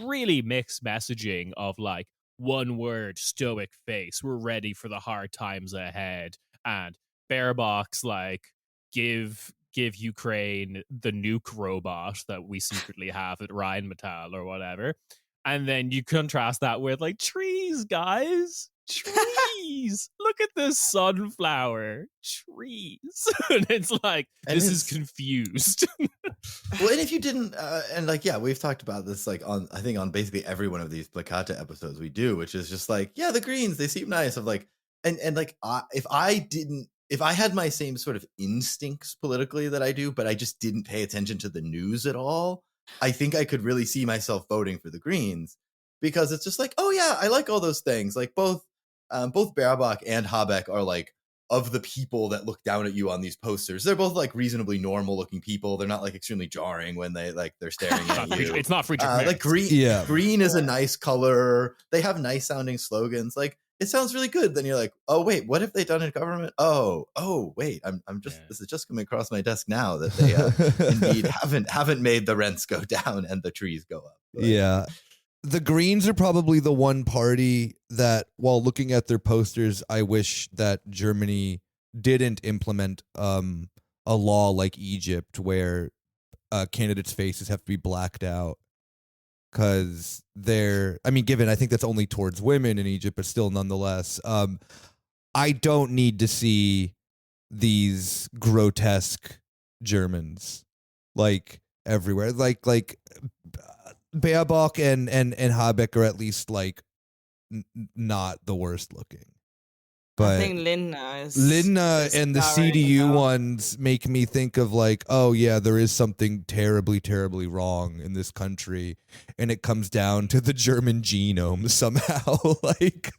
really mixed messaging of like one word, stoic face, we're ready for the hard times ahead, and Baerbock's like give Ukraine the nuke robot that we secretly have at Rheinmetall or whatever. And then you contrast that with like trees, guys. Trees. Look at this sunflower. Trees. And it's like, this is confused. Well, and if you didn't, and like, yeah, we've talked about this like on basically every one of these Plakate episodes we do, which is just like, yeah, the Greens, they seem nice. Of like, and like, if I had my same sort of instincts politically that I do, but I just didn't pay attention to the news at all, I think I could really see myself voting for the Greens, because it's just like, oh yeah, I like all those things. Like both Baerbock and Habeck are like of the people that look down at you on these posters. They're both like reasonably normal looking people. They're not like extremely jarring when they're staring at you. It's not Friedrich Merz. Like green. Yeah. Green is a nice color. They have nice sounding slogans. Like it sounds really good. Then you're like, oh wait, what have they done in government? Oh wait, this is just coming across my desk now that they indeed haven't made the rents go down and the trees go up. But, yeah. The Greens are probably the one party that, while looking at their posters, I wish that Germany didn't implement a law like Egypt where candidates' faces have to be blacked out. Because given I think that's only towards women in Egypt, but still nonetheless, I don't need to see these grotesque Germans like everywhere. Like Baerbock and Habeck are at least like not the worst looking. But I think Lindner and the CDU ones make me think of like, oh yeah, there is something terribly, terribly wrong in this country, and it comes down to the German genome somehow. Like,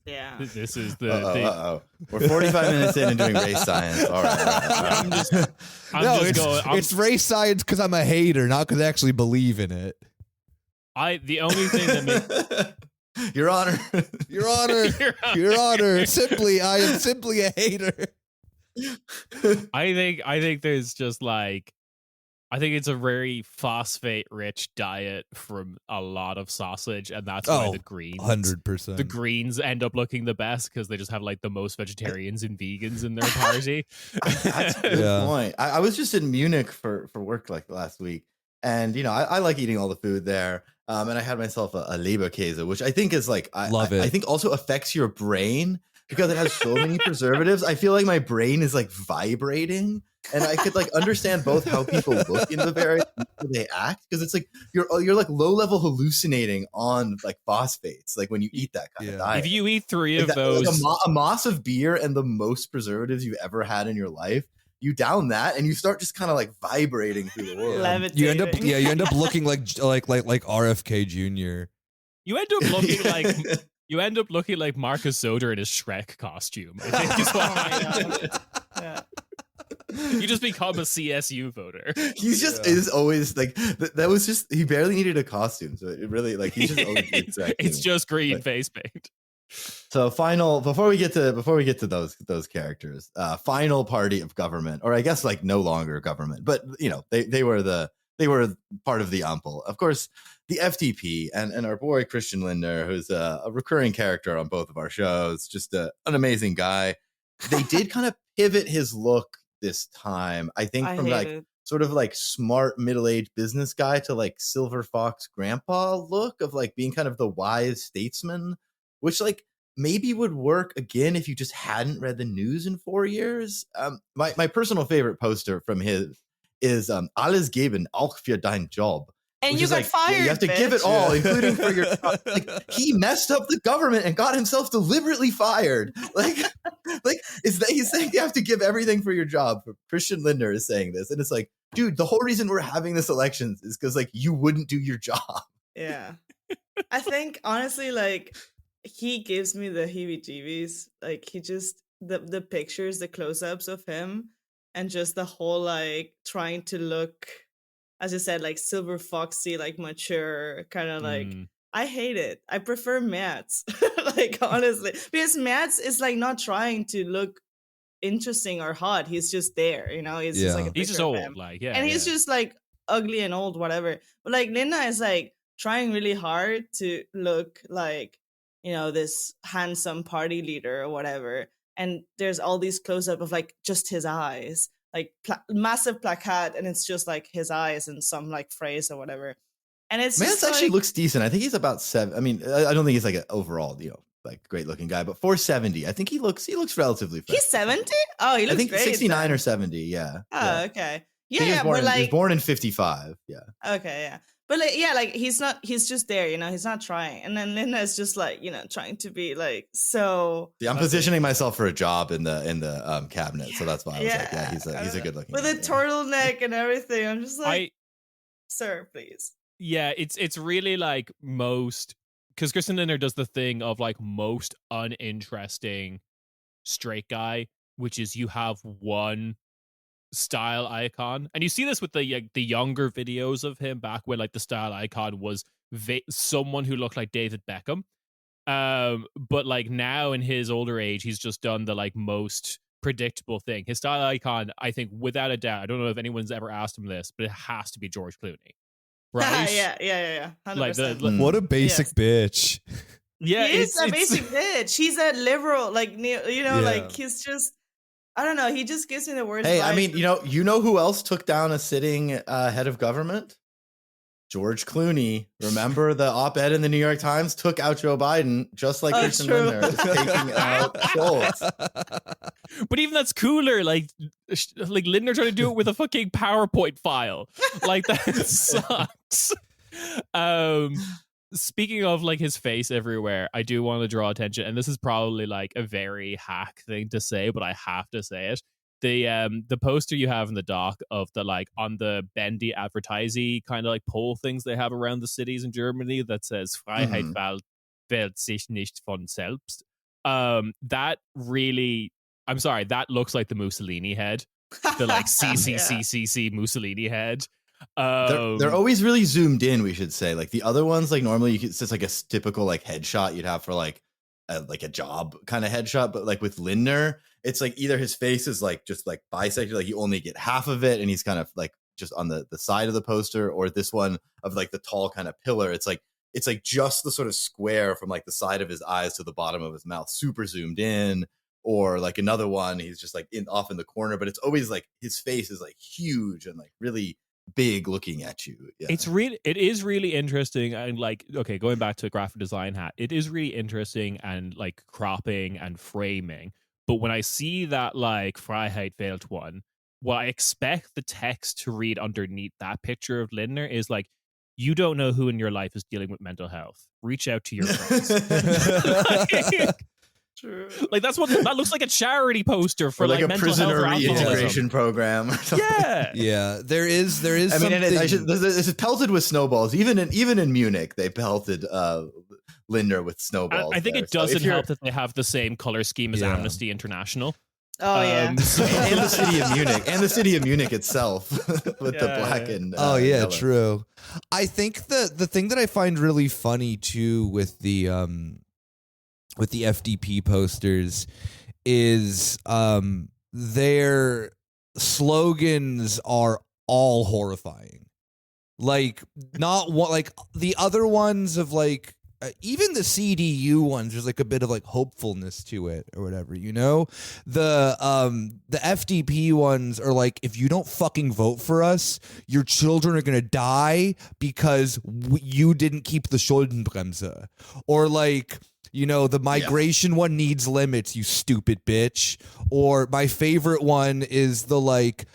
Yeah. This is the. We're 45 minutes in and doing race science. All right. It's race science because I'm a hater, not because I actually believe in it. The only thing that makes Your Honor. Your Honor. Your Honor. I am simply a hater. I think there's just like, I think it's a very phosphate-rich diet from a lot of sausage, and that's why the greens, 100%. the greens end up looking the best because they just have like the most vegetarians and vegans in their party. That's a good point. I was just in Munich for work like last week, and I like eating all the food there. And I had myself a Leberkäse, which I think is like Love it. I think also affects your brain because it has so many preservatives. I feel like my brain is like vibrating. And I could like understand both how people look in the various how they act, because it's like you're like low level hallucinating on like phosphates, like when you eat that kind of diet. If you eat three of those, like a moss of beer and the most preservatives you've ever had in your life, you down that and you start just kind of like vibrating through the world. You end up looking like RFK Jr. You end up looking like Marcus Soder in his Shrek costume. I think is what Yeah. You just become a CSU voter. He's just is always like that was just he barely needed a costume, so it really like he's just always it's just green face paint. So before we get to those characters, final party of government, or I guess like no longer government, but they were part of the Ampel, of course, the FDP and our boy Christian Lindner, who's a recurring character on both of our shows, just an amazing guy. They did kind of pivot his look this time, I think, from like sort of like smart middle-aged business guy to like silver fox grandpa look of like being kind of the wise statesman, which like maybe would work again if you just hadn't read the news in 4 years. My personal favorite poster from his is Alles geben, auch für dein Job. And you got fired. You have to give it all, including for your. Like, he messed up the government and got himself deliberately fired. He's saying you have to give everything for your job. Christian Lindner is saying this, and it's like, dude, the whole reason we're having this election is because like you wouldn't do your job. Yeah, I think honestly, like he gives me the heebie-jeebies. Like he just the pictures, the close-ups of him, and just the whole like trying to look, as I said, like silver foxy, like mature, kind of like, I hate it. I prefer Merz, like honestly, because Merz is like not trying to look interesting or hot. He's just there, He's just like he's just old, like and he's just like ugly and old, whatever. But like Linda is like trying really hard to look like this handsome party leader or whatever. And there's all these close-up of like just his eyes, like massive placard, and it's just like his eyes and some like phrase or whatever. And it's Merz actually looks decent. I think he's about 7. I mean, I don't think he's like an overall, like great looking guy, but 470, I think he looks relatively fresh. He's 70? Oh, he looks great. I think 69 or 70, yeah. Oh, okay. Yeah, he was born in 55, yeah. Okay, yeah. But like he's just there, he's not trying. And then Linda is just like, trying to be like so. Yeah, I'm positioning myself for a job in the cabinet, so that's why I was like, yeah, he's a good looking with guy, a turtleneck and everything. I'm just like, sir, please. Yeah, it's really like most, because Christian Lindner does the thing of like most uninteresting straight guy, which is you have one style icon, and you see this with the younger videos of him back when like the style icon was someone who looked like David Beckham, but like now in his older age he's just done the like most predictable thing. His style icon, I think without a doubt, I don't know if anyone's ever asked him this, but it has to be George Clooney, right? yeah 100%. Like what a basic bitch. Yeah, he is a basic bitch. He's a liberal, like like he's just, I don't know. He just gives me the worst. Hey, vibes. I mean, you know who else took down a sitting head of government? George Clooney. Remember the op-ed in the New York Times took out Joe Biden, just like Christian Lindner is taking out Scholz. But even that's cooler. Like Lindner trying to do it with a fucking PowerPoint file. Like that sucks. Speaking of like his face everywhere, I do want to draw attention, and this is probably like a very hack thing to say, but I have to say it. The poster you have in the doc of the like on the bendy advertising kind of like pole things they have around the cities in Germany that says Freiheit wählt sich nicht von selbst. that really, I'm sorry, that looks like the Mussolini head, the like CCCCC Mussolini head. They're always really zoomed in, we should say. Like the other ones, like normally it's just like a typical like headshot you'd have for like a job kind of headshot, but like with Lindner, it's like either his face is like just like bisected, like you only get half of it, and he's kind of like just on the side of the poster, or this one of like the tall kind of pillar. It's like just the sort of square from like the side of his eyes to the bottom of his mouth, super zoomed in. Or like another one, he's just like off in the corner, but it's always like his face is like huge and like really big looking at you. Yeah. It is really interesting, and like, okay, going back to a graphic design hat, it is really interesting and like cropping and framing. But when I see that like Freiheit wählt one, what I expect the text to read underneath that picture of Lindner is like, you don't know who in your life is dealing with mental health. Reach out to your friends. Like that's what that looks like, a charity poster for like a mental prisoner health reintegration program. Or something. Yeah, there is. I mean, this is pelted with snowballs. Even in Munich, they pelted Lindner with snowballs. I think there. it doesn't help that they have the same color scheme as Amnesty International. Oh yeah, and the city of Munich itself with the black and yellow. True. I think the thing that I find really funny too with the FDP posters is their slogans are all horrifying. Like not one, like the other ones of like even the CDU ones, there's like a bit of like hopefulness to it or whatever, you know? The FDP ones are like, if you don't fucking vote for us, your children are going to die because you didn't keep the Schuldenbremse. Or like, you know, the migration one needs limits, you stupid bitch. Or my favorite one is the like,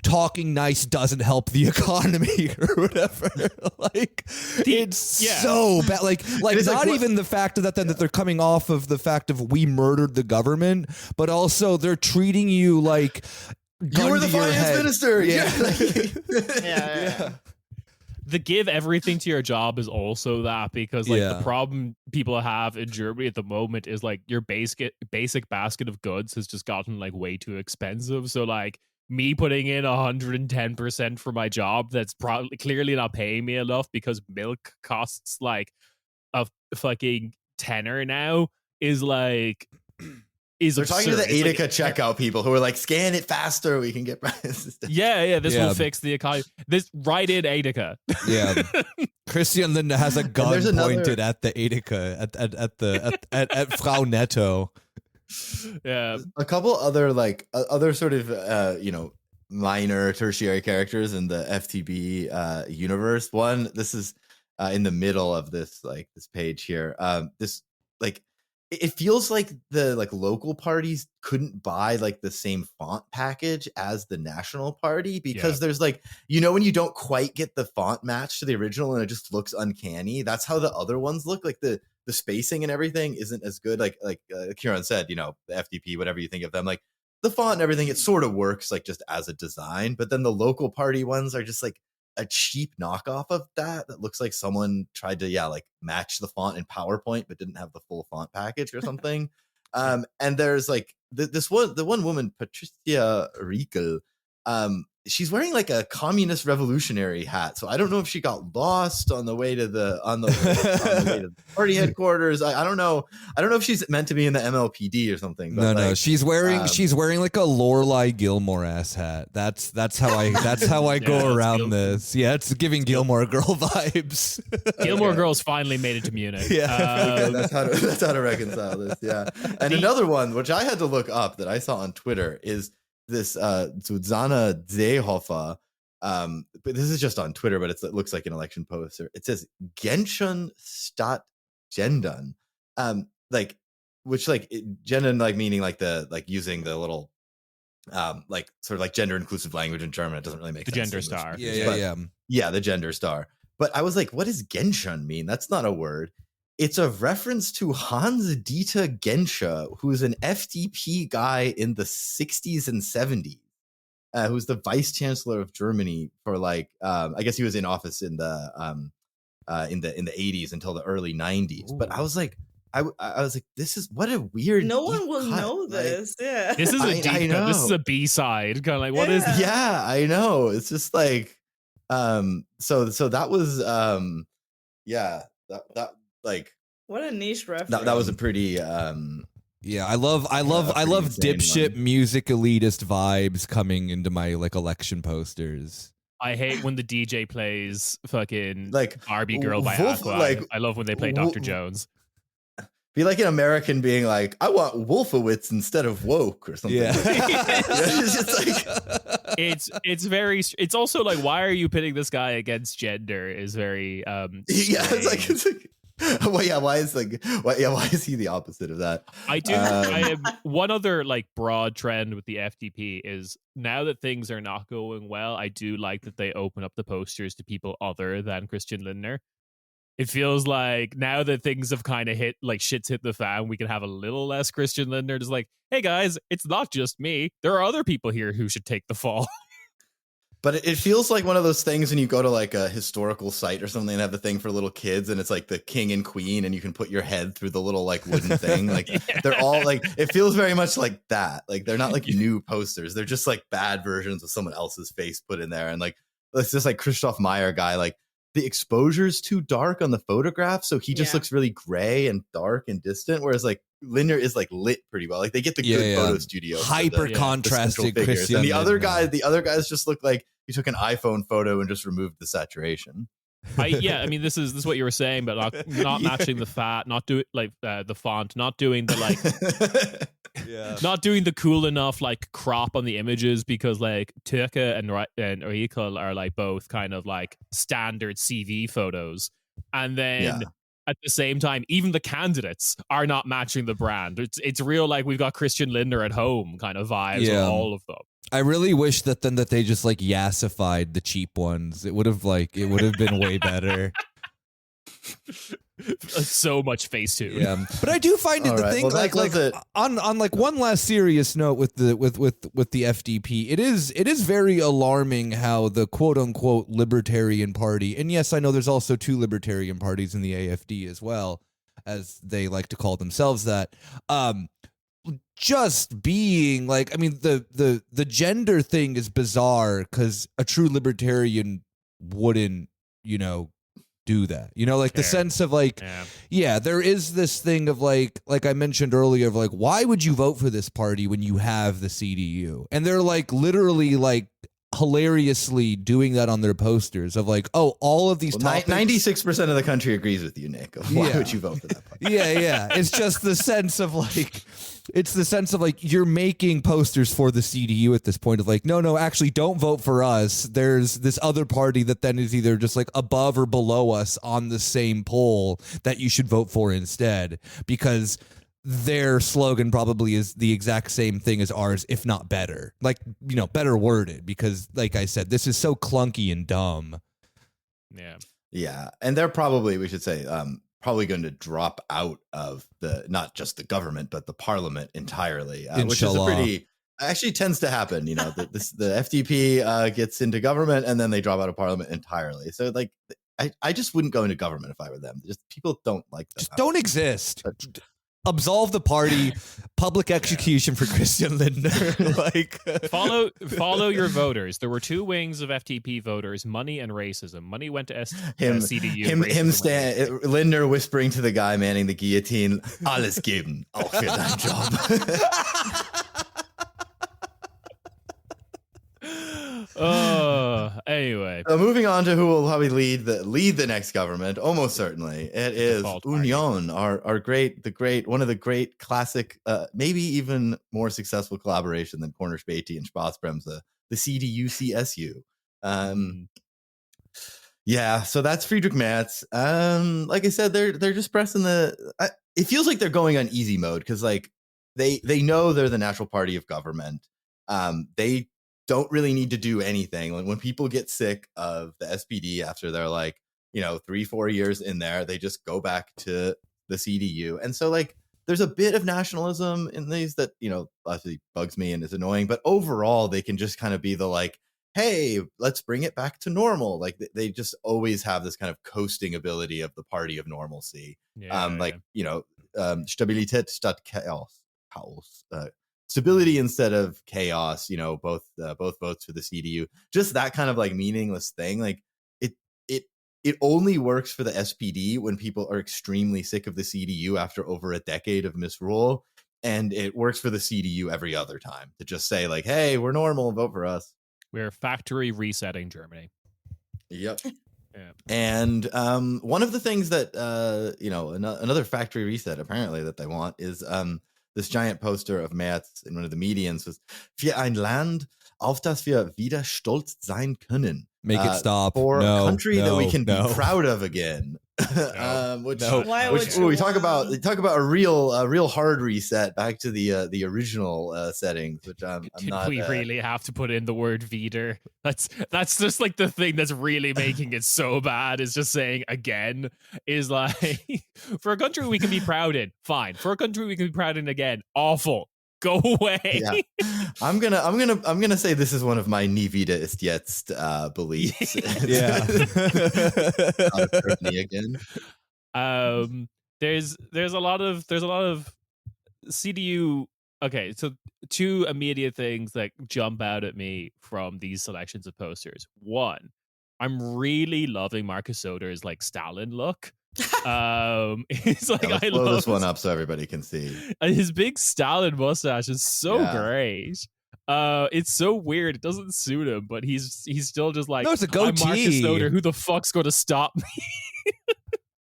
talking nice doesn't help the economy or whatever. Like it's so bad. Like not even the fact that they're coming off of the fact of we murdered the government, but also they're treating you like you were the finance minister. Yeah. The give everything to your job is also that, because like the problem people have in Germany at the moment is like your basic basket of goods has just gotten like way too expensive. So like me putting in 110% for my job that's probably clearly not paying me enough because milk costs like a fucking tenner now is like is they're absurd. talking to the Edeka checkout people who are like, scan it faster, we can get prices. This will fix the economy. This right in Edeka. Yeah. Christian Lindner has a gun pointed at the Edeka at Frau Netto. Yeah, a couple other like other sort of minor tertiary characters in the FTB universe. One, this is in the middle of this page here. This like it feels like the like local parties couldn't buy like the same font package as the national party because there's like, you know, when you don't quite get the font match to the original and it just looks uncanny. That's how the other ones look. Like the spacing and everything isn't as good. Like Kieran said, you know, the FDP, whatever you think of them, like the font and everything, it sort of works like just as a design. But then the local party ones are just like a cheap knockoff of that looks like someone tried to like match the font in PowerPoint but didn't have the full font package or something. And there's like the one woman, Patricia Riekel, she's wearing like a communist revolutionary hat, so I don't know if she got lost on the way to the way to the party headquarters. I don't know if she's meant to be in the MLPD or something. But no, she's wearing like a Lorelai Gilmore ass hat. That's how I go around this. Yeah, it's giving Gilmore Girl vibes. Gilmore Girls finally made it to Munich. Yeah, that's how to reconcile this. Yeah, and another one which I had to look up that I saw on Twitter is this Susanna Seehofer, but this is just on Twitter, but it looks like an election poster. It says Genschen statt gendern, like which like gendern like meaning like the like using the little like sort of like gender inclusive language in German. It doesn't really make the sense. Gender star. Yeah, the gender star. But I was like, what does Genschen mean? That's not a word. It's a reference to Hans-Dieter Genscher, who's an FDP guy in the 60s and 70s, who's the vice chancellor of Germany for like, I guess he was in office in the 80s until the early 90s. Ooh. But I was like, I was like, this is what a weird. No deep one will cut. know this. Yeah. This is a I deep cut. This is know. a B-side. Kind of like, what is Yeah. Yeah, I know. It's just like, so that was, that like What a niche reference. that was a pretty, Yeah, I love pretty dipshit insane one. music elitist vibes coming into my like election posters. I hate when the DJ plays fucking Like, Barbie Girl by Wolf- Aqua. like, I love when they play Dr. Jones. be like an American being like, I want Wolfowitz instead of woke or something. Yeah. It's just like, It's also like, why are you pitting this guy against gender is very yeah, it's like well, yeah, why is he the opposite of that? I have one other like broad trend with the FDP is now that things are not going well, I do like that they open up the posters to people other than Christian Lindner. It feels like now that things have kind of hit, like shit's hit the fan, we can have a little less Christian Lindner. Just like, hey guys, it's not just me. There are other people here who should take the fall. But it feels like one of those things when you go to like a historical site or something and have the thing for little kids and it's like the king and queen and you can put your head through the little like wooden thing. Like they're all like, it feels very much like that. Like they're not like new posters. They're just like bad versions of someone else's face put in there. And like, it's just like Christoph Meyer guy, like the exposure's too dark on the photograph. So he just looks really gray and dark and distant. Whereas like Lindner is like lit pretty well. Like they get the good photo studio. Hyper contrasted Christian. And the other guys just look like he took an iPhone photo and just removed the saturation. I mean, this is what you were saying, but not matching the fat, not do it like the font, not doing the like, not doing the cool enough like crop on the images because like Turka and Oikal are like both kind of like standard CV photos, and then at the same time, even the candidates are not matching the brand. It's real like we've got Christian Lindner at home kind of vibes on all of them. I really wish that they just like yassified the cheap ones. It would have been way better. So much Facetune. Yeah, but I do find it on like one last serious note with the FDP. It is very alarming how the quote unquote libertarian party, and yes, I know there's also two libertarian parties in the AFD as well, as they like to call themselves that. Just being like, I mean, the gender thing is bizarre because a true libertarian wouldn't, do that. Like the sense of like, there is this thing of like I mentioned earlier of like, why would you vote for this party when you have the CDU? And they're like literally like hilariously doing that on their posters of like, oh, all of these topics. 96% of the country agrees with you, Nick. Why would you vote for that party? Yeah. It's just the sense of like, you're making posters for the CDU at this point of like, no, actually don't vote for us. There's this other party that then is either just like above or below us on the same poll that you should vote for instead, because their slogan probably is the exact same thing as ours, if not better. Like, better worded, because like I said, this is so clunky and dumb. Yeah. And they're probably, we should say, probably going to drop out of not just the government, but the parliament entirely, which is a pretty, actually tends to happen. The FDP gets into government and then they drop out of parliament entirely. So like, I just wouldn't go into government if I were them. Just people don't like that. Just don't exist. Absolve the party. Public execution for Christian Lindner. Like follow your voters. There were two wings of FDP voters: money and racism. Money went to CDU. Lindner whispering to the guy manning the guillotine: "Alles geben, auch für deinen Job." Anyway, moving on to who will probably lead the next government. Almost certainly, it is Union, our great one of the great classic, maybe even more successful collaboration than Corner Späti and Spaßbremse, the CDU-CSU. Yeah, so that's Friedrich Merz. Like I said, they're just pressing it feels like they're going on easy mode because like they know they're the natural party of government. They don't really need to do anything. When people get sick of the SPD after they're like, 3-4 years in there, they just go back to the CDU. And so like, there's a bit of nationalism in these that, obviously bugs me and is annoying, but overall they can just kind of be the like, hey, let's bring it back to normal. Like they just always have this kind of coasting ability of the party of normalcy. Stabilität statt Chaos. Stability instead of chaos, both votes for the CDU. Just that kind of like meaningless thing. Like it only works for the SPD when people are extremely sick of the CDU after over a decade of misrule. And it works for the CDU every other time to just say like, hey, we're normal, vote for us. We're factory resetting Germany. Yep. Yeah. And one of the things that, another factory reset apparently that they want is this giant poster of Merz in one of the medians was "Für ein Land, auf das wir wieder stolz sein können." Make it stop. For No, a country that we no, can no. be proud of again. Why would you we talk want- about a real hard reset back to the original settings, which I'm Did not. we really have to put in the word "wieder"? That's just like the thing that's really making it so bad. Is just saying again is like for a country we can be proud in, fine. For a country we can be proud in again, awful. Go away. Yeah. I'm gonna say this is one of my "Nie wieder ist jetzt" beliefs. Yeah. Not Germany again. There's a lot of CDU. Okay, so two immediate things that jump out at me from these selections of posters. One, I'm really loving Marcus Soder's like Stalin look. It's like Let's I blow love this one up so everybody can see. his big Stalin mustache is so Yeah. great. It's so weird. It doesn't suit him, but he's still just like, No, it's a I'm Marcus goatee. Soder. Who the fuck's going to stop me?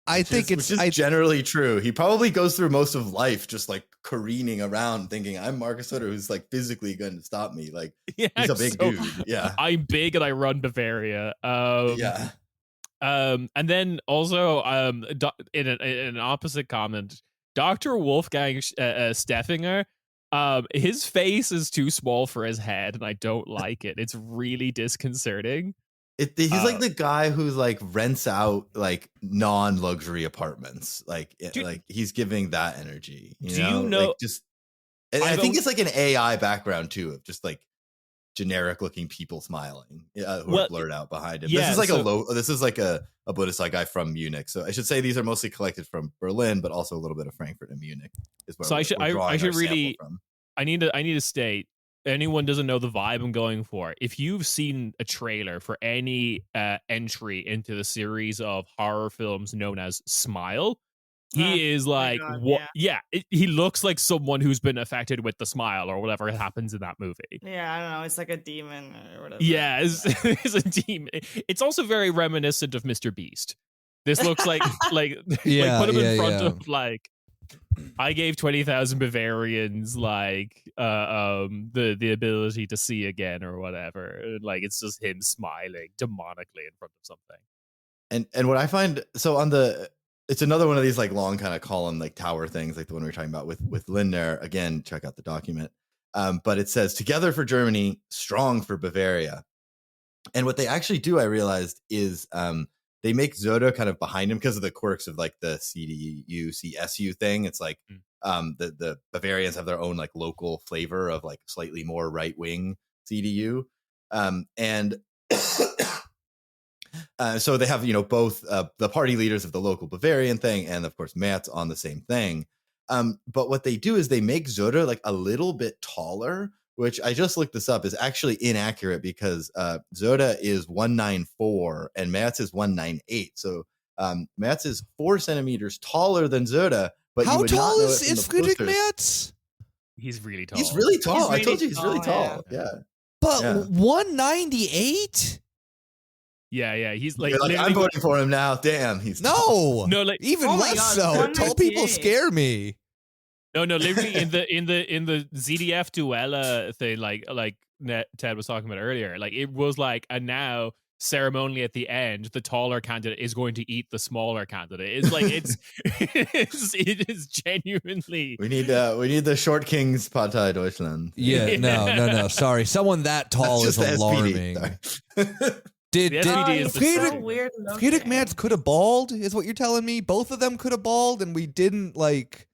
I think Which is generally true. He probably goes through most of life just like careening around thinking, I'm Marcus Soder, who's like physically going to stop me. Like Yeah, he's a big so- dude. Yeah. I'm big and I run Bavaria. Yeah. And then also, in an opposite comment, Dr. Wolfgang Steffinger, his face is too small for his head, and I don't like it. It's really disconcerting. He's like the guy who's like rents out like non-luxury apartments. Like he's giving that energy. You know? Like, just and I think it's like an AI background too of just like generic looking people smiling who are blurred out behind him. Yeah, this is like a Bundestag guy from Munich. So I should say these are mostly collected from Berlin, but also a little bit of Frankfurt and Munich is where So I should really from. I need to state, anyone doesn't know the vibe I'm going for. If you've seen a trailer for any entry into the series of horror films known as Smile, he is like, God, what? Yeah, he looks like someone who's been affected with the smile or whatever happens in that movie. Yeah, I don't know. It's like a demon or whatever. Yeah, it's a demon. It's also very reminiscent of Mr. Beast. This looks like Yeah, put him in yeah, front yeah. of like I gave 20,000 Bavarians like the ability to see again or whatever. Like it's just him smiling demonically in front of something. And what I find it's another one of these like long kind of column like tower things like the one we were talking about with Lindner. Again, check out the document. But it says "Together for Germany, strong for Bavaria." And what they actually do, I realized, is they make Söder kind of behind him because of the quirks of like the CDU, CSU thing. It's like the Bavarians have their own like local flavor of like slightly more right wing CDU. And so they have, both the party leaders of the local Bavarian thing and, of course, Merz on the same thing. But what they do is they make Söder like a little bit taller, which I just looked this up is actually inaccurate because Söder is 194 and Merz is 198. So Merz is 4 centimeters taller than Söder. But how you would tall not know is it from the Friedrich posters. Merz? He's really tall. He's really tall. He's I told you really he's really tall, tall. Yeah. But Yeah. 198? Yeah. He's like, You're like, I'm literally- voting for him now. Damn, he's tall. No. No, like Even Oh my less God, so. Tall 198. people scare me. No, literally in the ZDF Duella thing, like Ted was talking about earlier, like it was like a now ceremonially at the end, the taller candidate is going to eat the smaller candidate. It's like it is genuinely. We need the Short Kings Partei Deutschland. Yeah, no. Sorry. Someone that tall That's is just the alarming. SPD. Sorry. Did The SPD is it's the Friedrich, so weird. Friedrich looking. Merz could have balled, is what you're telling me? Both of them could have balled, and we didn't like.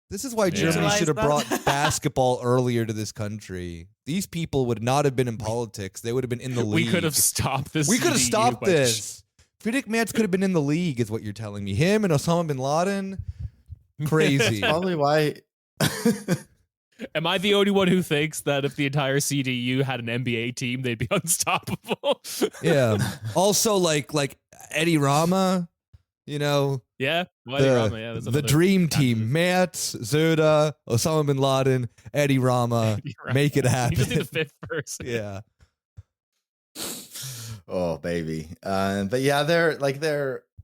This is why Germany Utilize should have that. brought basketball earlier to this country. These people would not have been in politics. They would have been in the league. We could have stopped this. We could have CDU stopped by this. Friedrich Merz could have been in the league, is what you're telling me. Him and Osama bin Laden. Crazy. Probably why. Am I the only one who thinks that if the entire CDU had an NBA team, they'd be unstoppable? Yeah. Also, like Eddie Rama, Yeah, Wadi Rama, yeah, that's the another dream candidate. team: Matt, Zoda, Osama bin Laden, Eddie Rama. Eddie Rama. Make it happen. You just need a fifth person. Yeah. Oh baby. But yeah, they're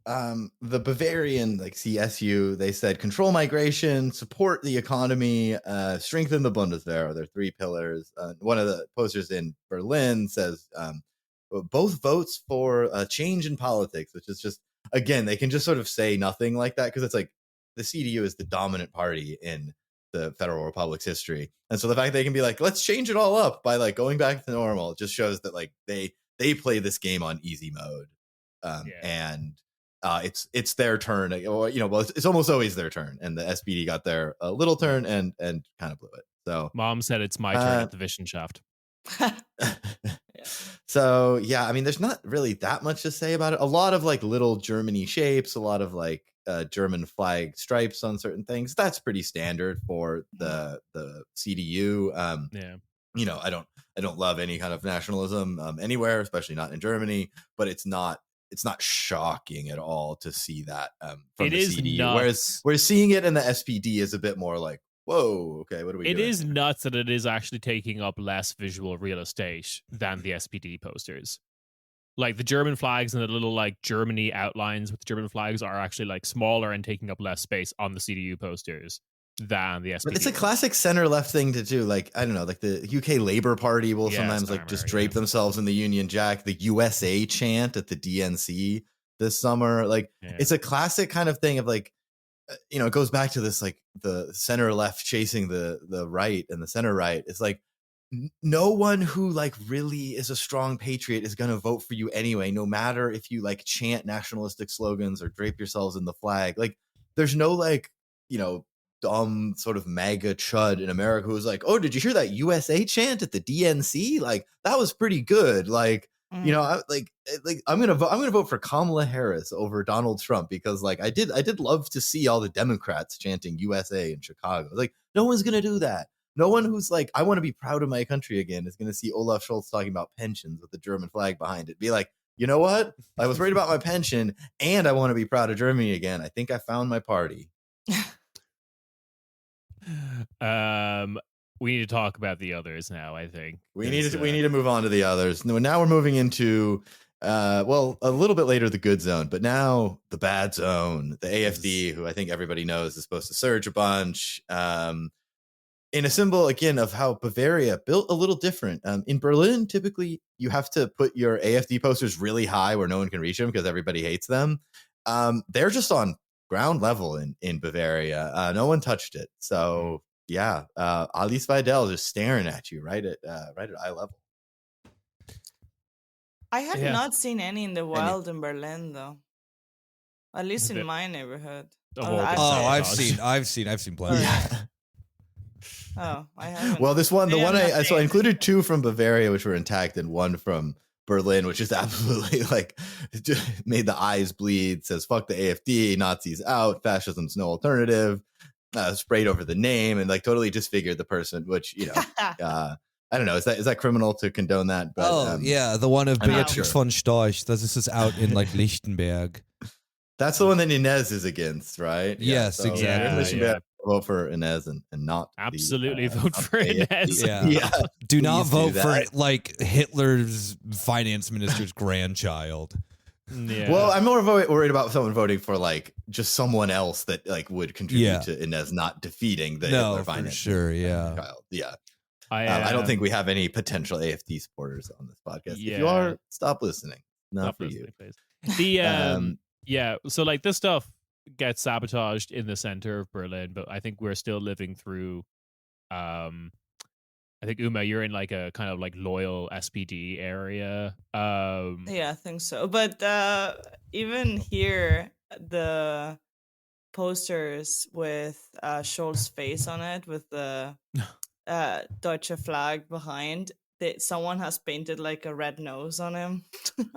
the Bavarian CSU. They said control migration, support the economy, strengthen the Bundeswehr. They're three pillars. One of the posters in Berlin says both votes for a change in politics, which is just, again, they can just sort of say nothing like that because it's like the CDU is the dominant party in the Federal Republic's history, and so the fact they can be like, let's change it all up by going back to normal, just shows that they play this game on easy mode, and it's their turn. It's almost always their turn, and the SPD got their little turn and kind of blew it. So Mom said it's my turn at the Wissenschaft. So yeah, I mean, there's not really that much to say about it. A lot of little Germany shapes, a lot of German flag stripes on certain things. That's pretty standard for the CDU. I don't love any kind of nationalism anywhere, especially not in Germany. But it's not shocking at all to see that from the CDU. Nuts. Whereas seeing it in the SPD is a bit more like, whoa, okay, what are we doing? It is nuts that it is actually taking up less visual real estate than the SPD posters. Like the German flags and the little Germany outlines with the German flags are actually smaller and taking up less space on the CDU posters than the SPD. But it's a classic center left thing to do. I don't know, the UK Labour Party will sometimes just drape themselves in the Union Jack. The USA chant at the DNC this summer. It's a classic kind of thing of it goes back to this the center left chasing the right and the center right. It's no one who really is a strong patriot is going to vote for you anyway, no matter if you chant nationalistic slogans or drape yourselves in the flag. There's no dumb sort of MAGA chud in America who's oh, did you hear that USA chant at the DNC? That was pretty good. I'm gonna vote for Kamala Harris over Donald Trump because I did love to see all the Democrats chanting USA in Chicago. No one's gonna do that. No one who's I want to be proud of my country again is gonna see Olaf Scholz talking about pensions with the German flag behind it. Be you know what? I was worried about my pension and I want to be proud of Germany again. I think I found my party. We need to talk about the others now. I think we need to move on to the others. Now we're moving into a little bit later the good zone, but now the bad zone. The AfD, who I think everybody knows is supposed to surge a bunch. In a symbol again of how Bavaria built a little different. In Berlin, typically you have to put your AfD posters really high where no one can reach them because everybody hates them. They're just on ground level in Bavaria. No one touched it. So yeah, Alice Weidel just staring at you right at eye level. I have not seen any in the wild in Berlin though. At least in my neighborhood. I've seen plenty. Yeah. Oh, I haven't. Well, I included two from Bavaria, which were intact, and one from Berlin, which is absolutely made the eyes bleed. Says "fuck the AfD, Nazis out, fascism's no alternative." Sprayed over the name and totally disfigured the person, which I don't know. Is that criminal to condone that? But, the one of Beatrix von Storch. This is out in Lichtenberg. That's the one that Inez is against, right? Yes, exactly. Vote for Inez and not absolutely vote for Inez. Yeah. Do not vote for Hitler's finance minister's grandchild. Yeah. Well, I'm more worried about someone voting for just someone else that would contribute to Inez not defeating the Hitler finance. For sure, child. Yeah. I don't think we have any potential AfD supporters on this podcast. If you are, stop listening. Not for you. Please. The so this stuff gets sabotaged in the center of Berlin, but I think we're still living through I think Uma, you're in a kind of loyal SPD area. Yeah, I think so. But even here, the posters with Scholz's face on it, with the Deutsche flag behind, someone has painted a red nose on him.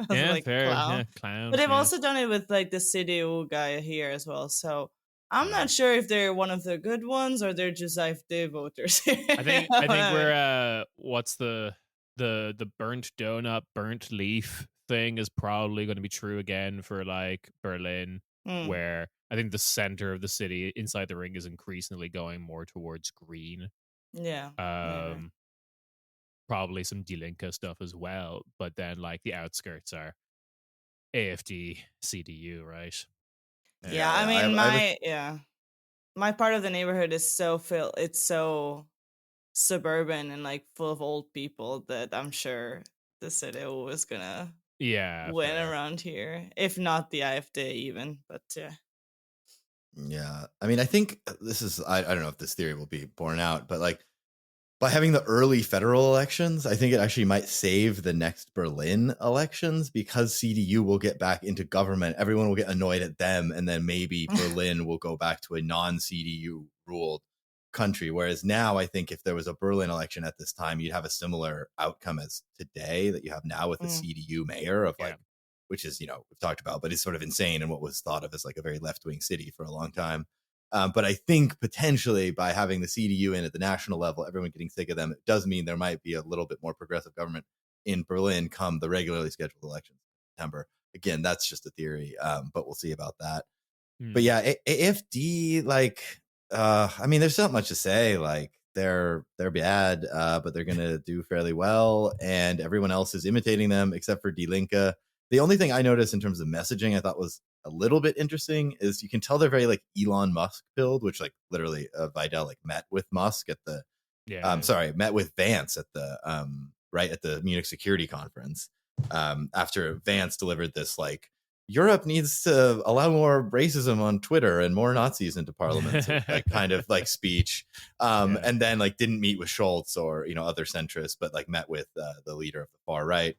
Fair. Clown. Clown. But they've also done it with the CDU guy here as well. So I'm not sure if they're one of the good ones or they're just AfD voters. I think we're what's the burnt donut, burnt leaf thing is probably going to be true again for like Berlin, where I think the center of the city inside the ring is increasingly going more towards green. Yeah. Probably some Die Linke stuff as well, but then like the outskirts are AfD, CDU, right? Yeah, I mean, my part of the neighborhood is it's so suburban and like full of old people that I'm sure the CDU is gonna win around here, if not the AfD even. But yeah, I mean, I think this is I don't know if this theory will be borne out, but like by having the early federal elections, I think it actually might save the next Berlin elections because CDU will get back into government. Everyone will get annoyed at them. And then maybe Berlin will go back to a non-CDU ruled country. Whereas now I think if there was a Berlin election at this time, you'd have a similar outcome as today that you have now with the CDU mayor of like, which is, we've talked about, but it's sort of insane and what was thought of as like a very left-wing city for a long time. But I think potentially by having the CDU in at the national level, everyone getting sick of them, it does mean there might be a little bit more progressive government in Berlin come the regularly scheduled elections in September. Again, that's just a theory, but we'll see about that. But yeah, AfD, like, I mean, there's not much to say. Like, they're bad, but they're going to do fairly well. And everyone else is imitating them except for Die Linke. The only thing I noticed in terms of messaging I thought was a little bit interesting is you can tell they're very like Elon Musk build, which like literally Vidal like met with Musk at the met with Vance at the at the Munich Security Conference after Vance delivered this like Europe needs to allow more racism on Twitter and more Nazis into parliament, like kind of like speech, and then like didn't meet with Scholz or other centrists, but like met with the leader of the far right.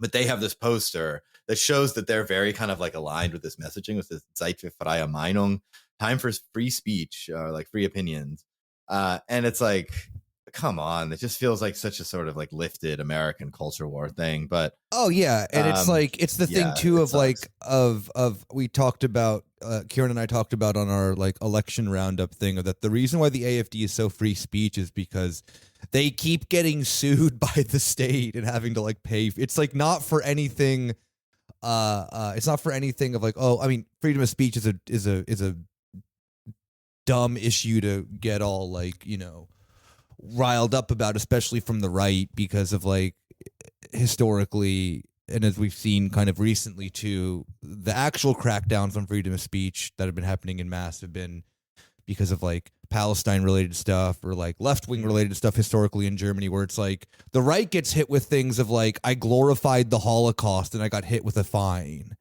But they have this poster that shows that they're very kind of like aligned with this messaging, with this Zeit für freie Meinung, time for free speech, or like free opinions. And it's like, come on, it just feels like such a sort of like lifted American culture war thing. But oh yeah, and it's like it's the thing too of like of we talked about Kieran and I talked about on our like election roundup thing that the reason why the AfD is so free speech is because they keep getting sued by the state and having to like pay. It's like not for anything. It's not for anything of like, oh, I mean, freedom of speech is a dumb issue to get all like riled up about, especially from the right, because of like historically and as we've seen kind of recently too, the actual crackdowns on freedom of speech that have been happening in mass have been because of like Palestine related stuff or like left wing related stuff historically in Germany, where it's like the right gets hit with things of like, I glorified the Holocaust and I got hit with a fine,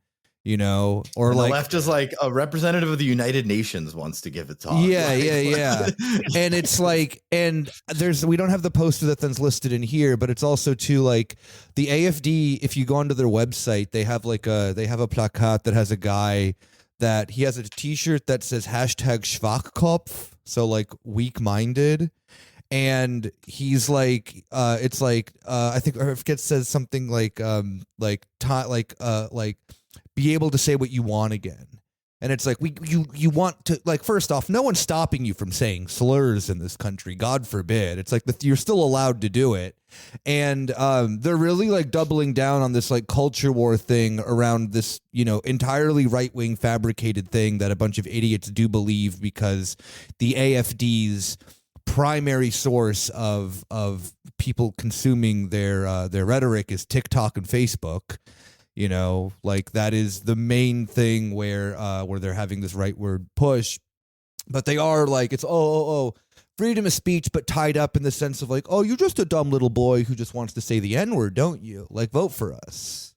or and like the left is like a representative of the United Nations wants to give a talk. Yeah. And it's like, and we don't have the poster that's listed in here, but it's also too like the AfD. If you go onto their website, they have a plakat that has a guy that he has a t-shirt that says #Schwachkopf. So like weak-minded. And he's like, it's like, I think I forget, says something like be able to say what you want again. And it's like, you want to, like, first off, no one's stopping you from saying slurs in this country. God forbid. It's like you're still allowed to do it. And they're really like doubling down on this like culture war thing around this, entirely right-wing fabricated thing that a bunch of idiots do believe because the AfD's primary source of people consuming their rhetoric is TikTok and Facebook. Like that is the main thing where they're having this rightward push, but they are like, it's freedom of speech, but tied up in the sense of like, oh, you're just a dumb little boy who just wants to say the N-word, don't you? Like, vote for us.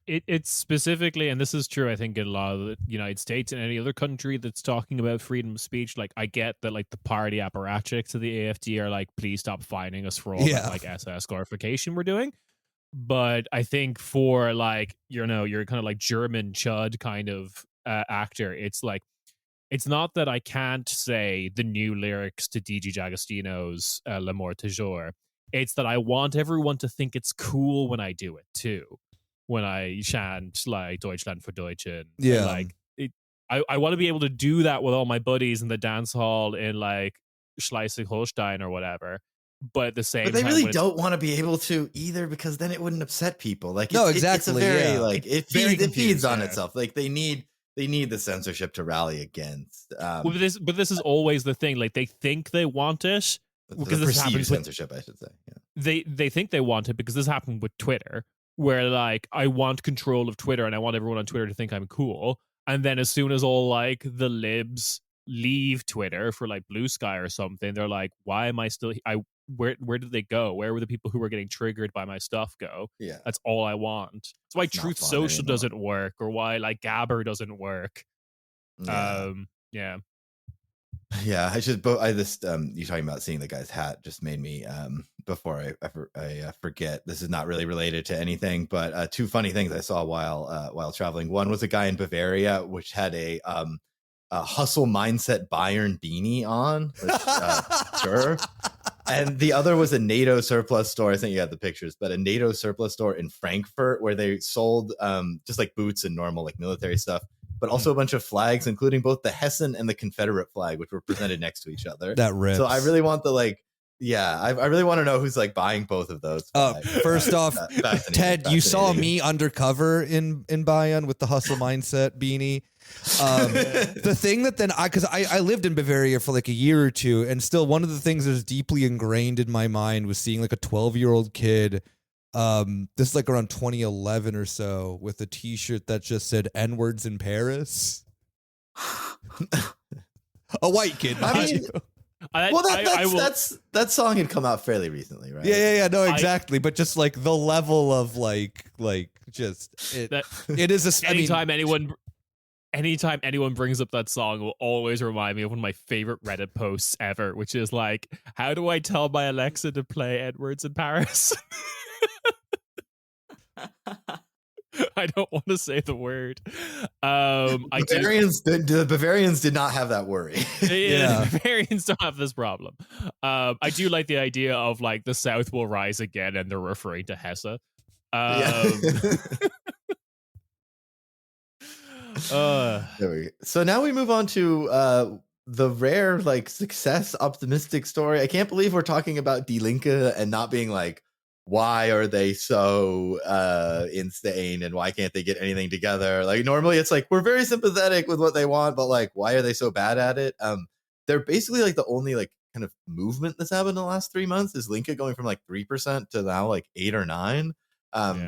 It's specifically, and this is true, I think, in a lot of the United States and any other country that's talking about freedom of speech. Like, I get that, like, the party apparatchiks of the AfD are like, please stop fining us for all that, like, SS glorification we're doing. But I think for like, you're kind of like German chud kind of actor, it's like, it's not that I can't say the new lyrics to DJ D'Agostino's L'amour toujours. It's that I want everyone to think it's cool when I do it too. When I chant like Deutschland für Deutsche. Yeah. Like I want to be able to do that with all my buddies in the dance hall in like Schleswig-Holstein or whatever. But at the same But they time, really don't want to be able to either, because then it wouldn't upset people. Like, No, it's a exactly, very yeah. like it Very feeds confused, on yeah. itself. Like they need the censorship to rally against. Well, but this is always the thing. Like they think they want it because the this perceived happens with, censorship, I should say. Yeah. they think they want it because this happened with Twitter, where like I want control of Twitter and I want everyone on Twitter to think I'm cool. And then as soon as all like the libs leave Twitter for like Blue Sky or something, they're like, why am I still where did they go? Where were the people who were getting triggered by my stuff go? Yeah. That's all I want. That's why It's not Truth fun Social anymore. doesn't work, or why like Gabber doesn't work. Yeah. Yeah. Yeah, you talking about seeing the guy's hat just made me before I forget, this is not really related to anything, but two funny things I saw while traveling. One was a guy in Bavaria which had a hustle mindset Bayern beanie on, which, sure. And the other was a NATO surplus store. I think you got the pictures, but a NATO surplus store in Frankfurt where they sold just like boots and normal like military stuff, but also a bunch of flags, including both the Hessen and the Confederate flag, which were presented next to each other. That rips. So I really want I really want to know who's like buying both of those. First off, Ted, you saw me undercover in Bayern with the hustle mindset beanie. The thing that then because I lived in Bavaria for like a year or two, and still one of the things that was deeply ingrained in my mind was seeing like a 12-year-old kid, this is like around 2011 or so, with a t-shirt that just said N-words in Paris. A white kid. I mean, that song had come out fairly recently, right? Yeah. No, exactly. But just like the level of like just it is a. Anytime anyone brings up that song, it will always remind me of one of my favorite Reddit posts ever, which is like, how do I tell my Alexa to play Edwards in Paris? I don't want to say the word. The Bavarians did not have that worry. Yeah. The Bavarians don't have this problem. I do like the idea of like the South will rise again, and they're referring to Hesse. There we go. So now we move on to the rare like success optimistic story. I can't believe we're talking about Die Linke and not being like, why are they so insane and why can't they get anything together? Like normally it's like we're very sympathetic with what they want, but like why are they so bad at it? They're basically like the only like kind of movement that's happened in the last 3 months is Linke going from like 3% to now like 8 or 9.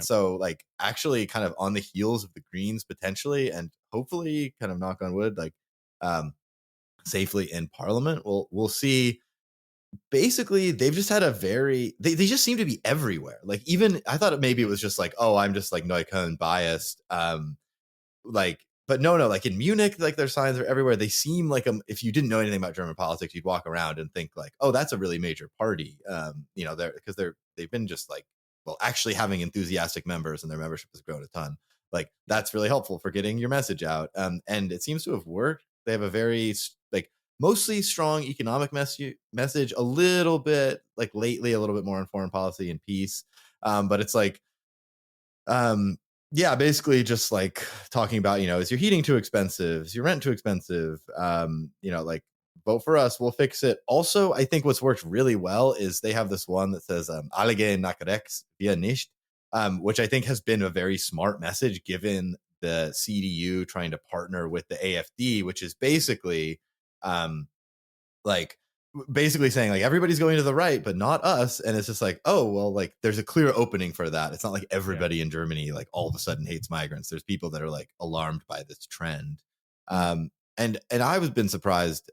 So like actually kind of on the heels of the Greens potentially, and hopefully kind of knock on wood, like safely in Parliament. We'll see. Basically, they've just had they just seem to be everywhere. Like even I thought maybe it was just like, oh, I'm just like Neukölln biased. But no, like in Munich, like their signs are everywhere. They seem like if you didn't know anything about German politics, you'd walk around and think like, oh, that's a really major party. They've been just like, well, actually having enthusiastic members and their membership has grown a ton. Like that's really helpful for getting your message out. And it seems to have worked. They have a very like mostly strong economic message, a little bit like lately, a little bit more on foreign policy and peace. But it's like, basically just like talking about, is your heating too expensive? Is your rent too expensive? Like vote for us, we'll fix it. Also, I think what's worked really well is they have this one that says alle gehen nach rechts, wir nicht, which I think has been a very smart message given the CDU trying to partner with the AfD, which is basically basically saying like everybody's going to the right but not us. And it's just like, oh well, like there's a clear opening for that. It's not like everybody in Germany like all of a sudden hates migrants. There's people that are like alarmed by this trend. And I was been surprised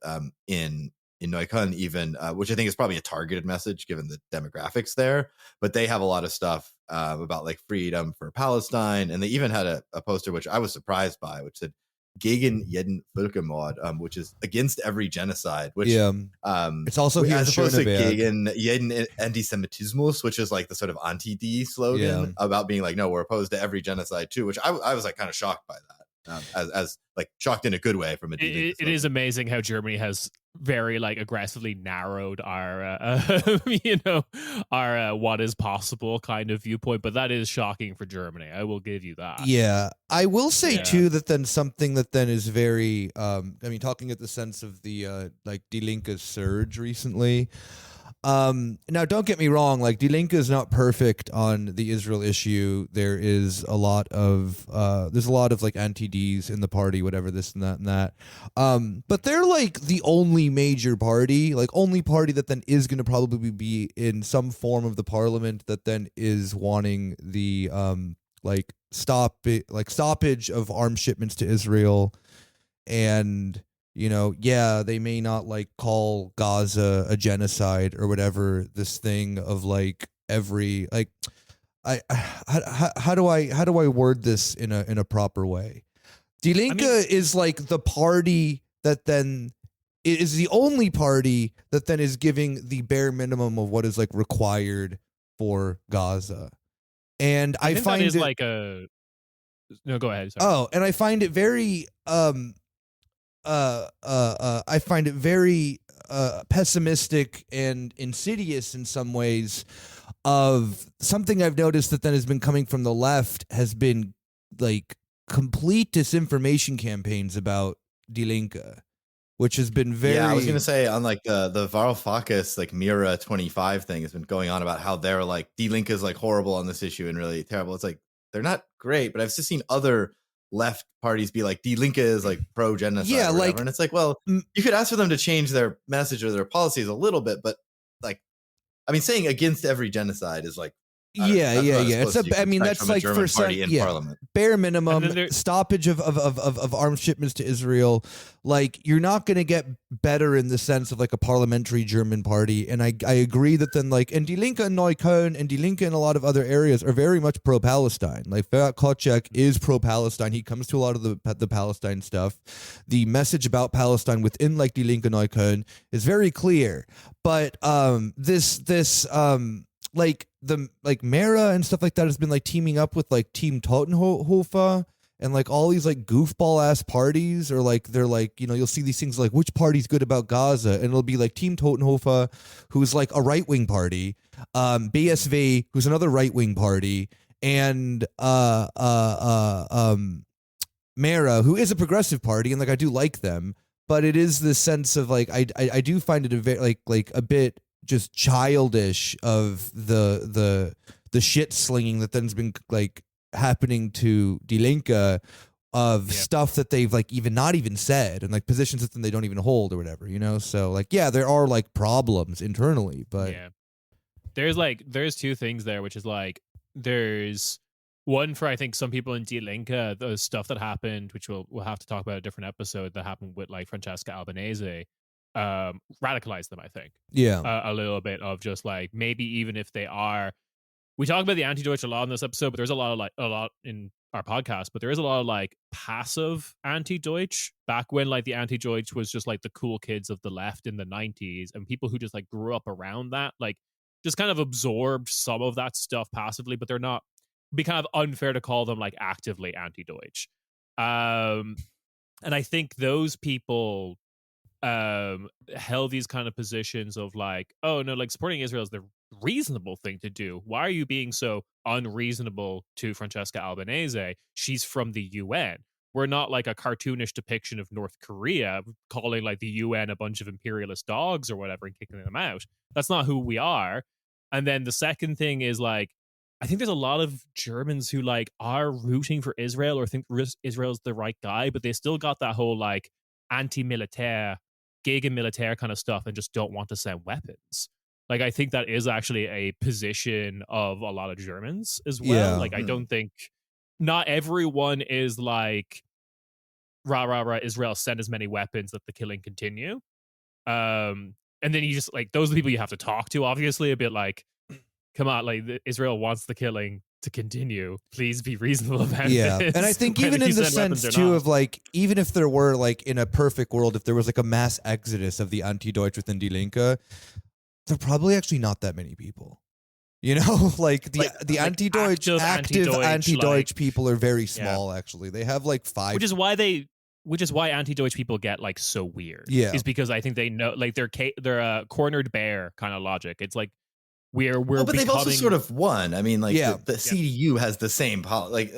in Neukölln even, which I think is probably a targeted message given the demographics there, but they have a lot of stuff about like freedom for Palestine. And they even had a poster, which I was surprised by, which said gegen jeden Völkermord, which is against every genocide, which it's also here as opposed to gegen jeden Antisemitismus, which is like the sort of anti-D slogan about being like, no, we're opposed to every genocide too, which I was like kind of shocked by that. As like shocked in a good way from a it is amazing how Germany has very like aggressively narrowed our our what is possible kind of viewpoint, but that is shocking for Germany. I will give you that. Yeah, I will say Yeah. too that then something that then is very, I mean, talking at the sense of the like Die Linke's surge recently. Now, don't get me wrong, like Die Linke is not perfect on the Israel issue. There is a lot of there's a lot of like anti-Ds in the party, whatever, this and that and that. But they're like the only major party, like only party that then is going to probably be in some form of the parliament that then is wanting the stoppage of arms shipments to Israel. And yeah, they may not like call Gaza a genocide or whatever, this thing of like every like how do I word this in a proper way? Die Linke is like the party that then is the only party that then is giving the bare minimum of what is like required for Gaza. And I think find that is it like a no, go ahead. Sorry. Oh, and I find it very I find it very pessimistic and insidious in some ways. Of something I've noticed that then has been coming from the left has been like complete disinformation campaigns about Die Linke, which has been very. Yeah, I was gonna say on like the Varoufakis like Mira 25 thing has been going on about how they're like Die Linke is like horrible on this issue and really terrible. It's like they're not great, but I've just seen other left parties be like Die Linke is like pro genocide. Yeah, like, and it's like, well, you could ask for them to change their message or their policies a little bit, but like, I mean, saying against every genocide is like. Yeah. It's I mean, that's like for some, Parliament. Bare minimum stoppage of arms shipments to Israel. Like, you're not going to get better in the sense of like a parliamentary German party. And I agree that then like, and Die Linke in Neukölln and Die Linke in a lot of other areas are very much pro-Palestine. Like Ferhat Kocek is pro-Palestine. He comes to a lot of the Palestine stuff. The message about Palestine within like Die Linke Neukölln is very clear. But like the like Mera and stuff like that has been like teaming up with like Team Totenhofer and like all these like goofball ass parties, or like they're like, you'll see these things like which party's good about Gaza, and it'll be like Team Totenhofer, who's like a right wing party, BSV, who's another right wing party, and Mera, who is a progressive party, and like I do like them, but it is this sense of like I do find it a very like a bit just childish of the shit slinging that then's been like happening to Die Linke of stuff that they've like not even said, and like positions that then they don't even hold or whatever, so like, yeah, there are like problems internally, but there's two things there, which is like there's one for I think some people in Die Linke, the stuff that happened, which we'll have to talk about a different episode, that happened with like Francesca Albanese, radicalize them, I think. A little bit of just like, maybe even if they are, we talk about the anti-Deutsch a lot in this episode, but there's a lot in our podcast, but there is a lot of like passive anti-Deutsch back when like the anti-Deutsch was just like the cool kids of the left in the 90s, and people who just like grew up around that, like just kind of absorbed some of that stuff passively, but they're not, it'd be kind of unfair to call them like actively anti-Deutsch. And I think those people held these kind of positions of like, oh no, like supporting Israel is the reasonable thing to do. Why are you being so unreasonable to Francesca Albanese? She's from the UN. We're not like a cartoonish depiction of North Korea calling like the UN a bunch of imperialist dogs or whatever and kicking them out. That's not who we are. And then the second thing is like, I think there's a lot of Germans who like are rooting for Israel or think Israel's the right guy, but they still got that whole like anti-militaire, Gegen-Militär kind of stuff and just don't want to send weapons. Like, I think that is actually a position of a lot of Germans as well. Yeah. Like, I don't think, not everyone is like, rah, rah, rah, Israel, send as many weapons that the killing continue. And then you just, like, those are the people you have to talk to, obviously, a bit like, come on, like, Israel wants the killing to continue. Please be reasonable about this. And I think even in the sense too of like, even if there were like in a perfect world, if there was like a mass exodus of the anti-Deutsch within Die Linke, there are probably actually not that many people. Like the anti-Deutsch, active anti-Deutsch people are very small. Actually, they have like 5. Which is why they which is why anti-Deutsch people get like so weird. Yeah. Is because I think they know, like, they're a cornered bear kind of logic. It's like we're but they've also sort of won. I mean, like the CDU has the same like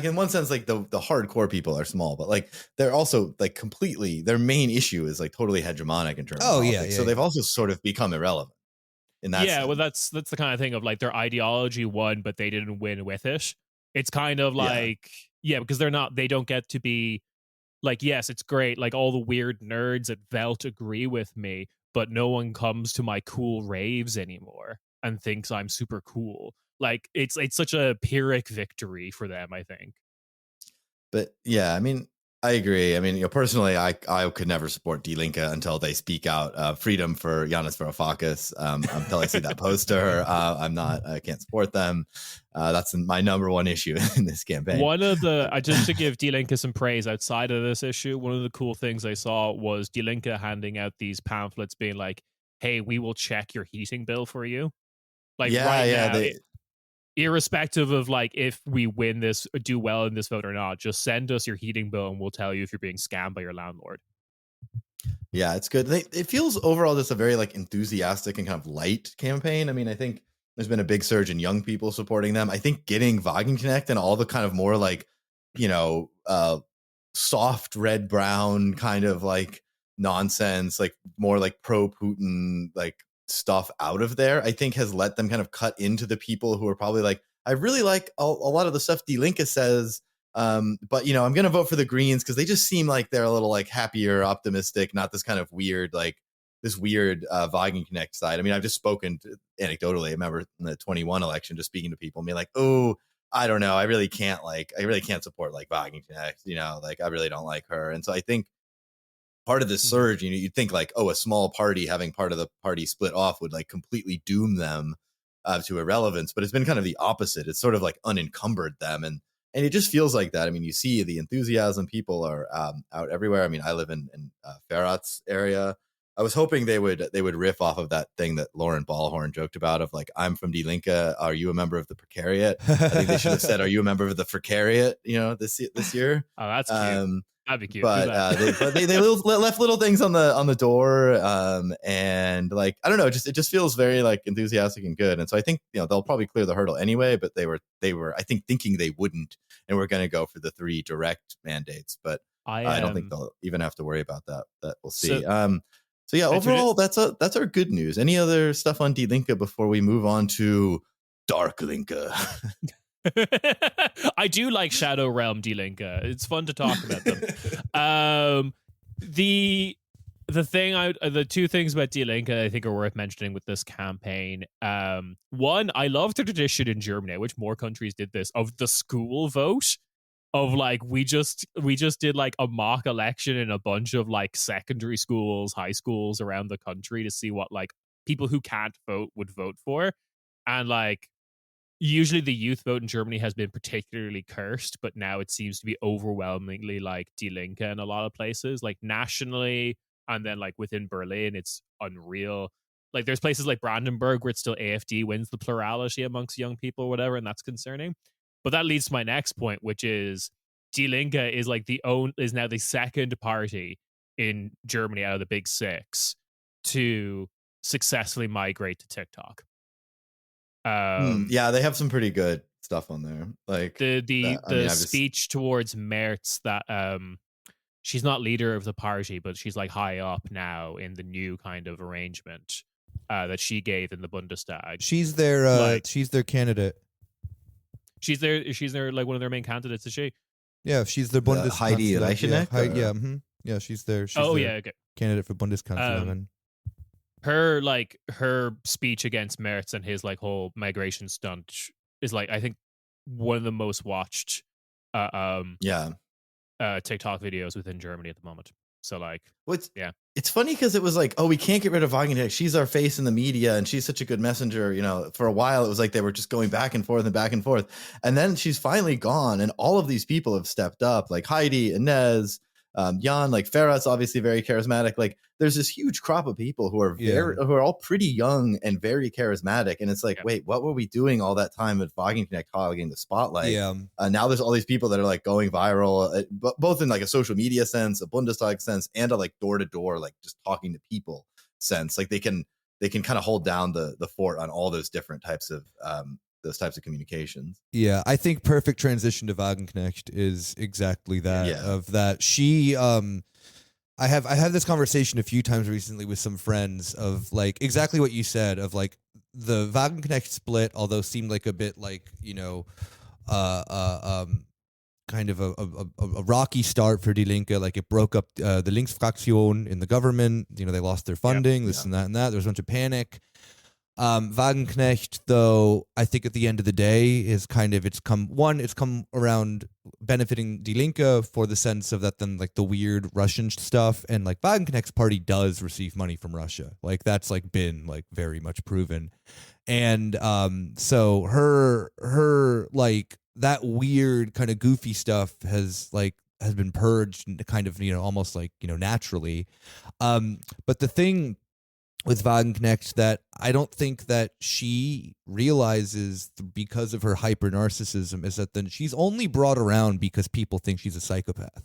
in one sense, like the hardcore people are small, but like they're also like completely, their main issue is like totally hegemonic in German politics. So they've also sort of become irrelevant in that sense. Well, that's the kind of thing of like their ideology won, but they didn't win with it. It's kind of like because they don't get to be like, yes, it's great, like all the weird nerds at Velt agree with me, but no one comes to my cool raves anymore and thinks I'm super cool. Like it's such a Pyrrhic victory for them, I think. But yeah, I mean, I agree. I mean, personally, I could never support Die Linke until they speak out freedom for Yanis Varoufakis. Until I see that poster, I can't support them. That's my number one issue in this campaign. One of the, just to give Die Linke some praise outside of this issue, one of the cool things I saw was Die Linke handing out these pamphlets being like, hey, we will check your heating bill for you. Like now, irrespective of like if we win this, do well in this vote or not, just send us your heating bill and we'll tell you if you're being scammed by your landlord. Yeah, it's good. It feels overall just a very like enthusiastic and kind of light campaign. I mean, I think there's been a big surge in young people supporting them. I think getting Wagenknecht and all the kind of more like, soft red brown kind of like nonsense, like more like pro Putin like stuff out of there, I think has let them kind of cut into the people who are probably like, I really like a lot of the stuff Die Linke says, but I'm going to vote for the Greens because they just seem like they're a little like happier, optimistic, not this kind of weird like this weird Wagenknecht side. I mean, I've just spoken anecdotally. I remember in the 21 election, just speaking to people and being like, oh, I don't know, I really can't support like Wagenknecht, like I really don't like her. And so I think part of this surge, you'd think like, oh, a small party having part of the party split off would like completely doom them to irrelevance. But it's been kind of the opposite. It's sort of like unencumbered them. And it just feels like that. I mean, you see the enthusiasm. People are out everywhere. I mean, I live in Ferrat's area. I was hoping they would riff off of that thing that Lauren Ballhorn joked about of like, I'm from Die Linke. Are you a member of the Precariat? I think they should have said, are you a member of the Precariat, this year? Oh, that's cute. That'd be cute. But they left little things on the door, and like I don't know, it just feels very like enthusiastic and good. And so I think they'll probably clear the hurdle anyway. But they were I think thinking they wouldn't, and we're going to go for the 3 direct mandates. But I don't think they'll even have to worry about that. That we'll see. So yeah, overall that's our good news. Any other stuff on Die Linke before we move on to Dark Linke? I do like Shadow Realm Die Linke. It's fun to talk about them. The two things about Die Linke I think are worth mentioning with this campaign. One, I love the tradition in Germany, which more countries did this, of the school vote. Of like we just did like a mock election in a bunch of like secondary schools, high schools around the country to see what like people who can't vote would vote for. And like usually the youth vote in Germany has been particularly cursed, but now it seems to be overwhelmingly like Die Linke in a lot of places, like nationally, and then like within Berlin, it's unreal. Like there's places like Brandenburg where it's still AfD wins the plurality amongst young people or whatever, and that's concerning. But that leads to my next point, which is Die Linke is like is now the second party in Germany out of the big 6 to successfully migrate to TikTok. Yeah, they have some pretty good stuff on there. Like the speech towards Merz that she's not leader of the party, but she's like high up now in the new kind of arrangement that she gave in the Bundestag. She's their candidate. She's their like one of their main candidates, is she? Yeah, she's their Bundeskanzlerin. Heidi Leicheneck? Yeah, she's their candidate for Bundeskanzlerin. Her speech against Merz and his like whole migration stunt is like I think one of the most watched TikTok videos within Germany at the moment. So like it's funny because it was like, oh, we can't get rid of Wagenknecht. She's our face in the media and she's such a good messenger. For a while it was like they were just going back and forth. And then she's finally gone and all of these people have stepped up, like Heidi, Inez, Jan, like Ferhat's obviously very charismatic. Like there's this huge crop of people who are who are all pretty young and very charismatic. And it's like, wait, what were we doing all that time at Wagenknecht hogging the spotlight? Yeah. Now there's all these people that are like going viral, both in like a social media sense, a Bundestag sense, and a like door to door, like just talking to people sense. Like they can kind of hold down the fort on all those different types of communications. Yeah, I think perfect transition to Wagenknecht is exactly that. Yeah. Of that, she, I have this conversation a few times recently with some friends of like exactly what you said of like the Wagenknecht split, although seemed like a bit like kind of a rocky start for Die Linke. Like it broke up the Linksfraktion in the government. They lost their funding, this and that and that. There was a bunch of panic. Wagenknecht, though, I think at the end of the day is kind of it's come around benefiting Die Linke for the sense of that then like the weird Russian stuff, and like Wagenknecht's party does receive money from Russia. Like that's like been like very much proven. And so her like that weird kind of goofy stuff has been purged kind of almost like naturally. But the thing with Wagenknecht that I don't think that she realizes because of her hyper narcissism is that then she's only brought around because people think she's a psychopath.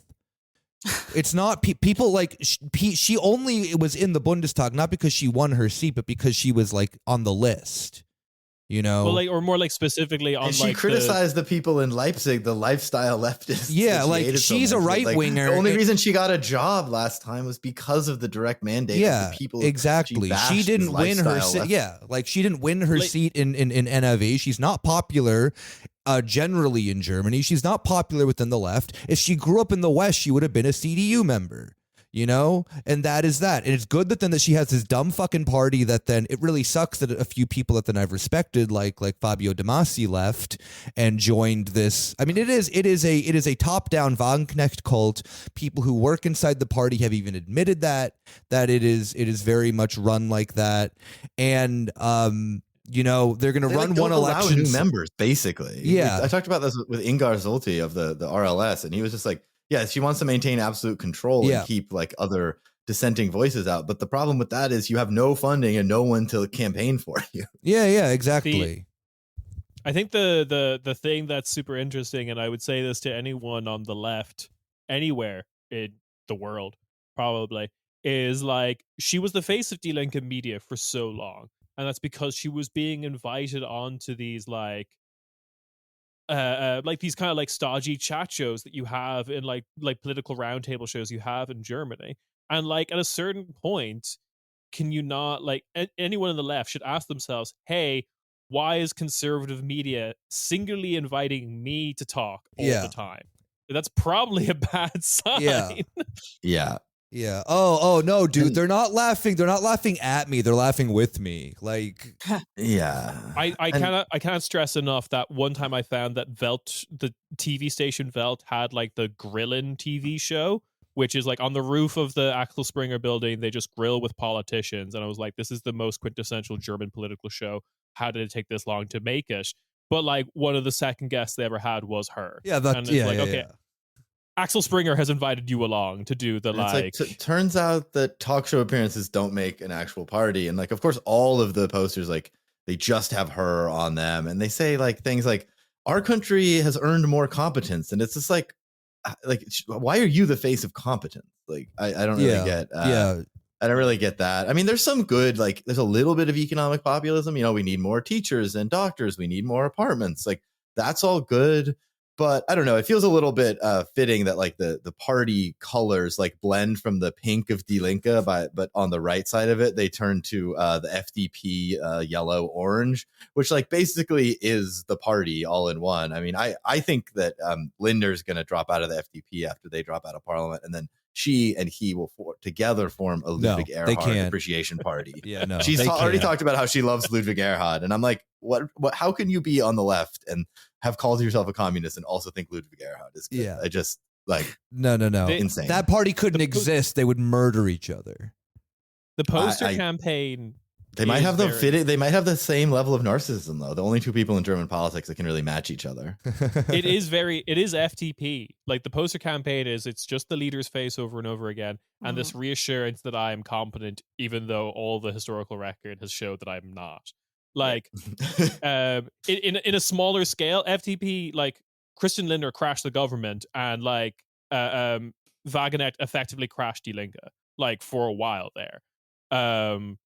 It's not people like she only was in the Bundestag not because she won her seat, but because she was like on the list. Well, like, or more like specifically on. And she criticized the people in Leipzig, the lifestyle leftists. Yeah, like she's a right winger. The only reason she got a job last time was because of the direct mandate. Yeah, of the people exactly. She didn't win her seat. Yeah, like she didn't win her seat in NRW. She's not popular. Generally in Germany, she's not popular within the left. If she grew up in the West, she would have been a CDU member. And that is that. And it's good that she has this dumb fucking party that then it really sucks that a few people that then I've respected, like Fabio De Masi left and joined this. I mean, it is a top-down Wagenknecht cult. People who work inside the party have even admitted that it is very much run like that. And they're going to run one election. New members, basically. Yeah. I talked about this with Ingar Zolti of the RLS, and he was just like, yeah, she wants to maintain absolute control and keep like other dissenting voices out. But the problem with that is you have no funding and no one to campaign for you. Yeah, exactly. I think the thing that's super interesting, and I would say this to anyone on the left, anywhere in the world, probably, is like she was the face of Die Linke media for so long. And that's because she was being invited onto these like these kind of like stodgy chat shows that you have in like political roundtable shows you have in Germany. And like at a certain point, can you not like anyone on the left should ask themselves, hey, why is conservative media singularly inviting me to talk all the time? That's probably a bad sign. Yeah. Oh no, dude. They're not laughing. They're not laughing at me. They're laughing with me. Like, I can't stress enough that one time I found that Welt, the TV station Welt, had like the Grillen TV show, which is like on the roof of the Axel Springer building. They just grill with politicians, and I was like, this is the most quintessential German political show. How did it take this long to make it? But like one of the second guests they ever had was her. Yeah, okay. Axel Springer has invited you along to do the like. Turns out that talk show appearances don't make an actual party, and like, of course, all of the posters like they just have her on them, and they say like things like, "Our country has earned more competence," and it's just like why are you the face of competence? Like, I don't really get. I don't really get that. I mean, there's some good, like, there's a little bit of economic populism. We need more teachers and doctors. We need more apartments. Like, that's all good. But I don't know. It feels a little bit fitting that like the party colors like blend from the pink of Die Linke, but on the right side of it, they turn to the FDP yellow orange, which like basically is the party all in one. I mean, I think that Linder's going to drop out of the FDP after they drop out of parliament, and then she and he will together form a Ludwig Erhard appreciation party. She's already talked about how she loves Ludwig Erhard, and I'm like, what? How can you be on the left and have called yourself a communist and also think Ludwig Erhard is good? I just like no, insane. That party couldn't exist. They would murder each other. The poster campaign They might have they might have the same level of narcissism though. The only two people in German politics that can really match each other. It is FTP. Like the poster campaign it's just the leader's face over and over again, and this reassurance that I am competent, even though all the historical record has showed that I'm not. Like, in a smaller scale, FTP, like Christian Lindner crashed the government, and like Wagenknecht effectively crashed Die Linke, like for a while there.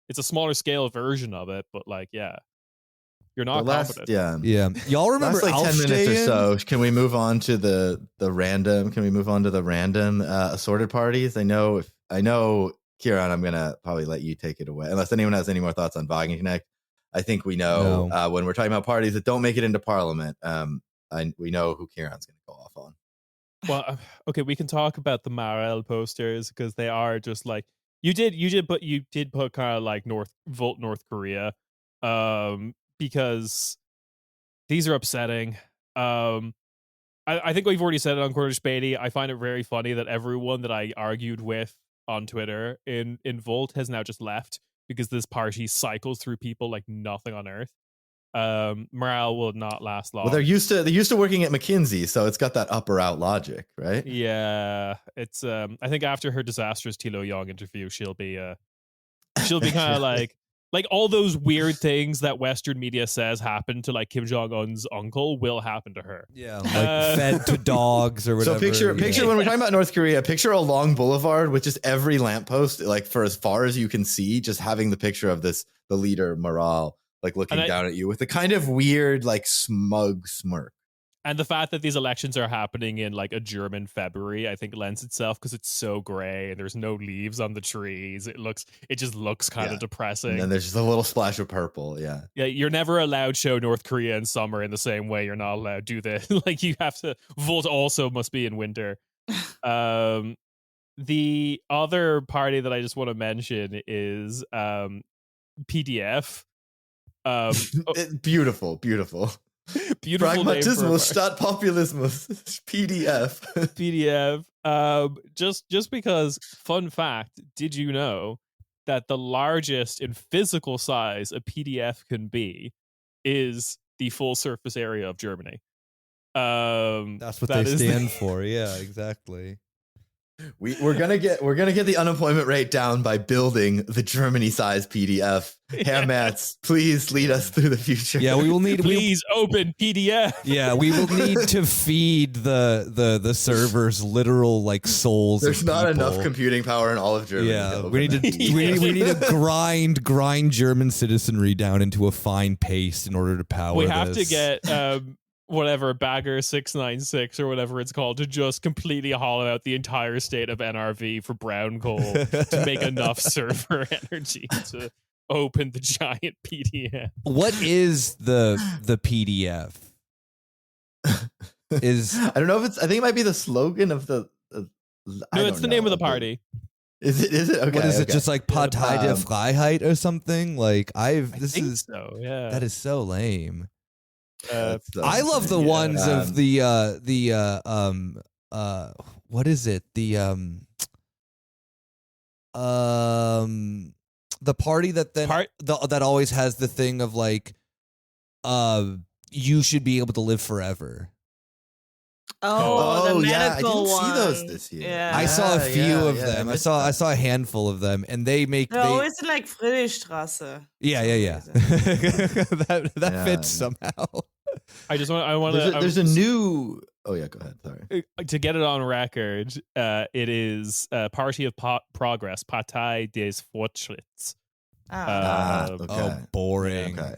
It's a smaller scale version of it, but like, yeah, you're not competent. Yeah. Y'all remember last, like 10 minutes or so? Can we move on to the random? Can we move on to the random assorted parties? I know, Kieran, I'm gonna probably let you take it away, unless anyone has any more thoughts on Wagenknecht. I think we know when we're talking about parties that don't make it into Parliament. We know who Kieran's gonna go off on. Well, okay, we can talk about the Marel posters because they are just like. You did put kind of like Vote North Korea, because these are upsetting. I think we've already said it on Quarter Späti. I find it very funny that everyone that I argued with on Twitter in Volt has now just left because this party cycles through people like nothing on earth. Morale will not last long. Well, they're used to working at McKinsey, so it's got that up or out logic, right? Yeah, it's I think after her disastrous Tilo Young interview, she'll be kind of like all those weird things that Western media says happen to like Kim Jong-un's uncle will happen to her. Yeah, like fed to dogs or whatever. So picture when we're talking about North Korea, picture a long boulevard with just every lamppost, like for as far as you can see, just having the picture of the leader Morale. Like looking down at you with a kind of weird, like smug smirk. And the fact that these elections are happening in like a German February, I think lends itself because it's so gray and there's no leaves on the trees. It just looks kind of depressing. And then there's just a little splash of purple. Yeah. Yeah. You're never allowed show North Korea in summer in the same way you're not allowed to do this. Like you have to Volt also must be in winter. The other party that I just want to mention is PDF. Beautiful Pragmatismus statt Populismus. PDF. Just because, fun fact, did you know that the largest in physical size a PDF can be is the full surface area of Germany? That's what they stand for. Yeah, exactly. We're gonna get the unemployment rate down by building the Germany-sized PDF. Herr Matz, please lead us through the future. Yeah, we will need. Please open PDF. Yeah, we will need to feed the servers literal like souls. There's not enough computing power in all of Germany. Yeah, we need to grind German citizenry down into a fine paste in order to power. We have to get. Whatever Bagger 696 or whatever it's called to just completely hollow out the entire state of NRV for brown coal to make enough server energy to open the giant PDF. What is the PDF? I don't know if it's. I think it might be the slogan of the. No, it's the name of the party. Is it? Okay. What is it? Just like Partei der Freiheit or something? Like I think so. Yeah, that is so lame. I love the ones of the what is it? The party that then that always has the thing of like you should be able to live forever. The medical I didn't one. see those this year. Yeah. I saw a few of them. I saw a handful of them, and they make. They're always in like Friedrichstraße. Yeah. that fits somehow. I want to. There's a new. Oh yeah, go ahead. Sorry. To get it on record, it is Party of Progress, Partei des Fortschritts. Okay. Oh, boring. Okay.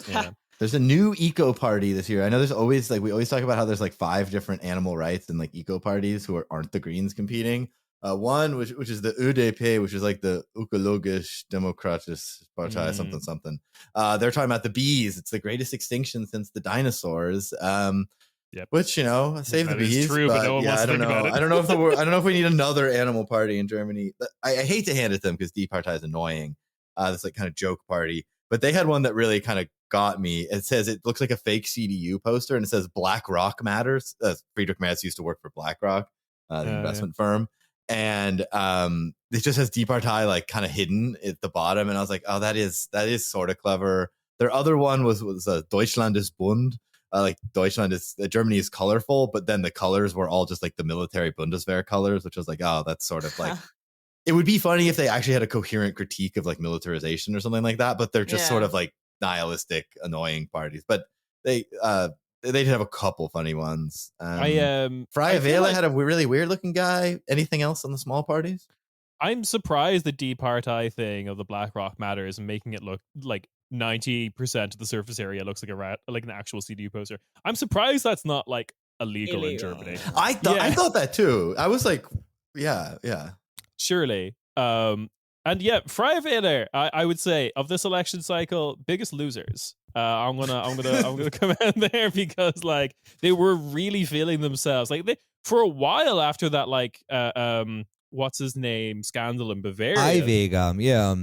Yeah. There's a new eco party this year. I know there's always we always talk about how there's like 5 different animal rights and like eco parties who aren't the Greens competing. One which is the ÖDP, which is like the Ökologisch Demokratische Partei, something. They're talking about the bees. It's the greatest extinction since the dinosaurs. Yep. Which save the bees. True, but no one wants I to don't think know. about it. I don't know if we need another animal party in Germany. I hate to hand it to them because Die Partei is annoying. This like kind of joke party, but they had one that really kind of got me. It looks like a fake CDU poster, and it says "Black Rock Matters." Friedrich Merz used to work for BlackRock, the investment firm. and it just has Die Partei like kind of hidden at the bottom, and I was like, oh, that is sort of clever. Their other one was Deutschland ist bunt. Like Germany is colorful, but then the colors were all just like the military Bundeswehr colors, which was like, oh, that's sort of like, it would be funny if they actually had a coherent critique of like militarization or something like that, but they're just sort of like nihilistic, annoying parties. But they did have a couple funny ones. Freie Wähler had a really weird looking guy. Anything else on the small parties? I'm surprised the Die Partei thing of the Black Rock Matters and making it look like 90% of the surface area looks like an actual CDU poster. I'm surprised that's not like illegal in Germany. I thought that too. I was like, yeah. Surely. And yeah, Freie Wähler, I would say of this election cycle, biggest losers. I'm gonna come out there because like they were really feeling themselves. Like for a while after that, like what's his name scandal in Bavaria. Aiwager, yeah.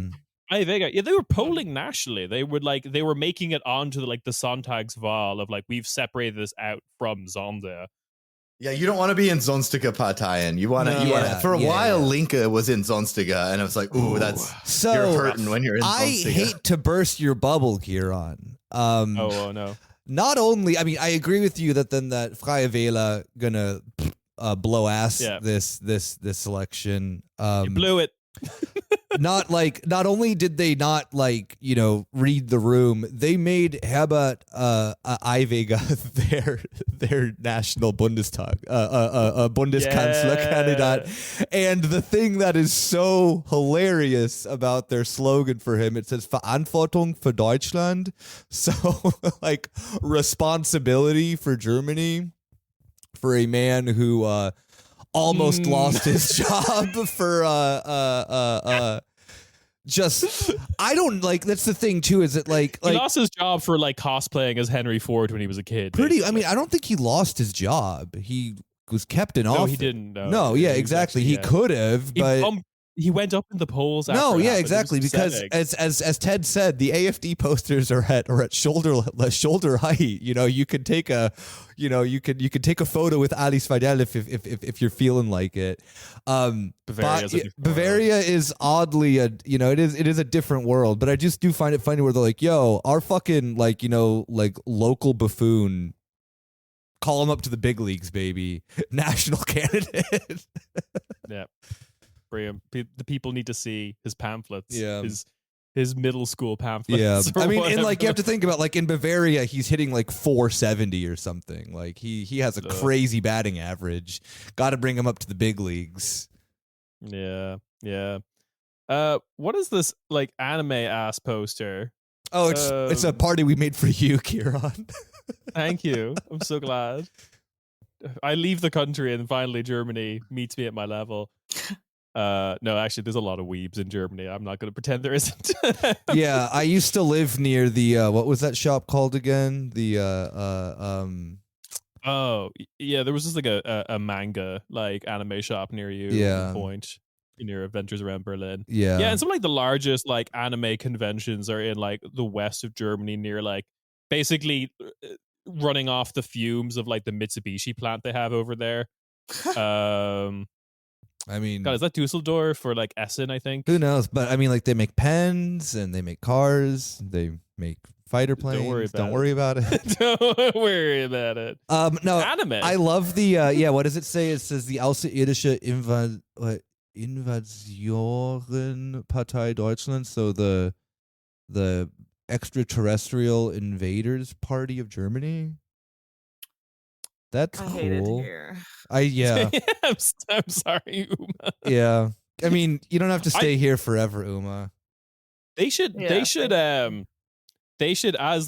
Aiwager, yeah, they were polling nationally. They were making it onto the Sonntagswahl of like we've separated this out from Sonder. Yeah, you don't want to be in Sonstige Parteien. You want to. For a while, Linke was in Sonstige, and I was like, "Ooh, that's so." You're hurting when you're in Sonstige. I hate to burst your bubble, Kieran. Oh no! Not only, I mean, I agree with you that Freie Wähler gonna blow ass this election. You blew it. Not only did they not read the room, they made Herbert Aiwager their national Bundestag Bundeskanzlerkandidat. And the thing that is so hilarious about their slogan for him, it says Verantwortung für Deutschland. So like responsibility for Germany, for a man who almost lost his job for just I don't like that's the thing too, is it like he lost his job for like cosplaying as Henry Ford when he was a kid. Pretty basically. I mean, I don't think he lost his job. He was kept in office. No, he didn't. No, yeah, exactly. He could have, but he went up in the polls. After no, yeah, exactly. Because as Ted said, the AFD posters are at shoulder height. You know, you could take a photo with Alice Weidel if you're feeling like it. Bavaria is oddly it is a different world, but I just do find it funny where they're like, yo, our fucking local buffoon, call him up to the big leagues, baby, national candidate. Yeah. Brilliant. The people need to see his pamphlets. Yeah. His middle school pamphlets. Yeah. I mean, and you have to think about in Bavaria, he's hitting 470 or something. Like he has a crazy batting average. Got to bring him up to the big leagues. Yeah. Yeah. What is this anime ass poster? Oh, it's a party we made for you, Kieran. Thank you. I'm so glad. I leave the country and finally Germany meets me at my level. No, actually, there's a lot of weebs in Germany. I'm not going to pretend there isn't. Yeah, I used to live near the what was that shop called again? The Oh, yeah, there was just a manga anime shop near you. Yeah. At one point near Adventures Around Berlin. Yeah. Yeah, and some the largest anime conventions are in the west of Germany near basically running off the fumes of the Mitsubishi plant they have over there. I mean, God, is that Dusseldorf or Essen, I think? Who knows? But I mean, they make pens and they make cars. They make fighter planes. Don't worry about it. Don't worry about it. No, anime. I love the what does it say? It says the Außerirdische Invasionen-Partei Deutschland. So the extraterrestrial invaders party of Germany. That's cool. Hate it here. Yeah. I'm sorry, Uma. Yeah. I mean, you don't have to stay here forever, Uma. They should as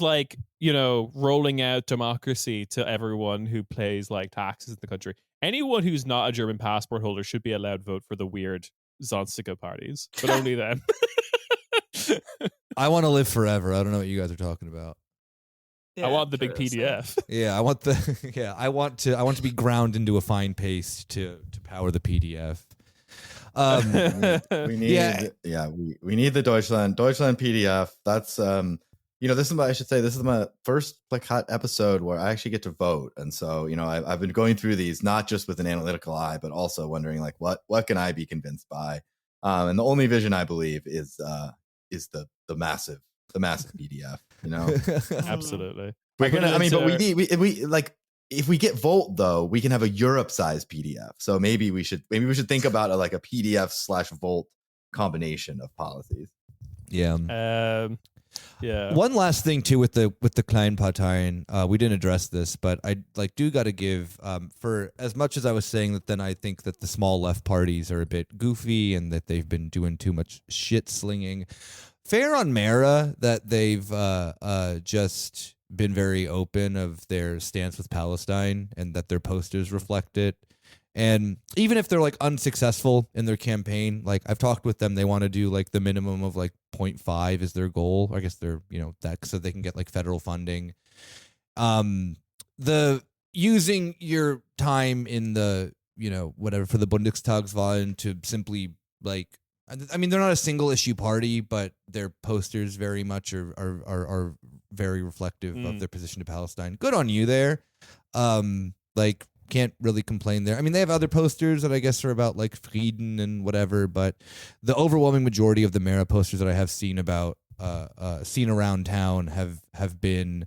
rolling out democracy to everyone who pays taxes in the country. Anyone who's not a German passport holder should be allowed to vote for the weird Sonstige parties, but only them. I want to live forever. I don't know what you guys are talking about. Yeah, I want the big PDF. Yeah, I want I want to be ground into a fine paste to power the PDF. We need we need the Deutschland PDF. That's This is I should say this is my first Plakat episode where I actually get to vote, and so I've been going through these not just with an analytical eye, but also wondering like what can I be convinced by, and the only vision I believe is the massive PDF. Absolutely. We're gonna. I mean, but we need we like if we get Volt though, we can have a Europe-sized PDF. So maybe we should think about a PDF/Volt combination of policies. Yeah. Yeah. One last thing too with the Kleinparteien, we didn't address this, but I do got to give for as much as I was saying that, then I think that the small left parties are a bit goofy and that they've been doing too much shit slinging. Fair on Mera that they've just been very open of their stance with Palestine and that their posters reflect it. And even if they're like unsuccessful in their campaign, like I've talked with them, they want to do like the minimum of like 0.5 is their goal. I guess they're, that so they can get like federal funding. The using your time in the, whatever for the Bundestagswahl to simply like, I mean, they're not a single issue party, but their posters very much are very reflective of their position to Palestine. Good on you there. Can't really complain there. I mean, they have other posters that I guess are about like Frieden and whatever, but the overwhelming majority of the Mera posters that I have seen around town have been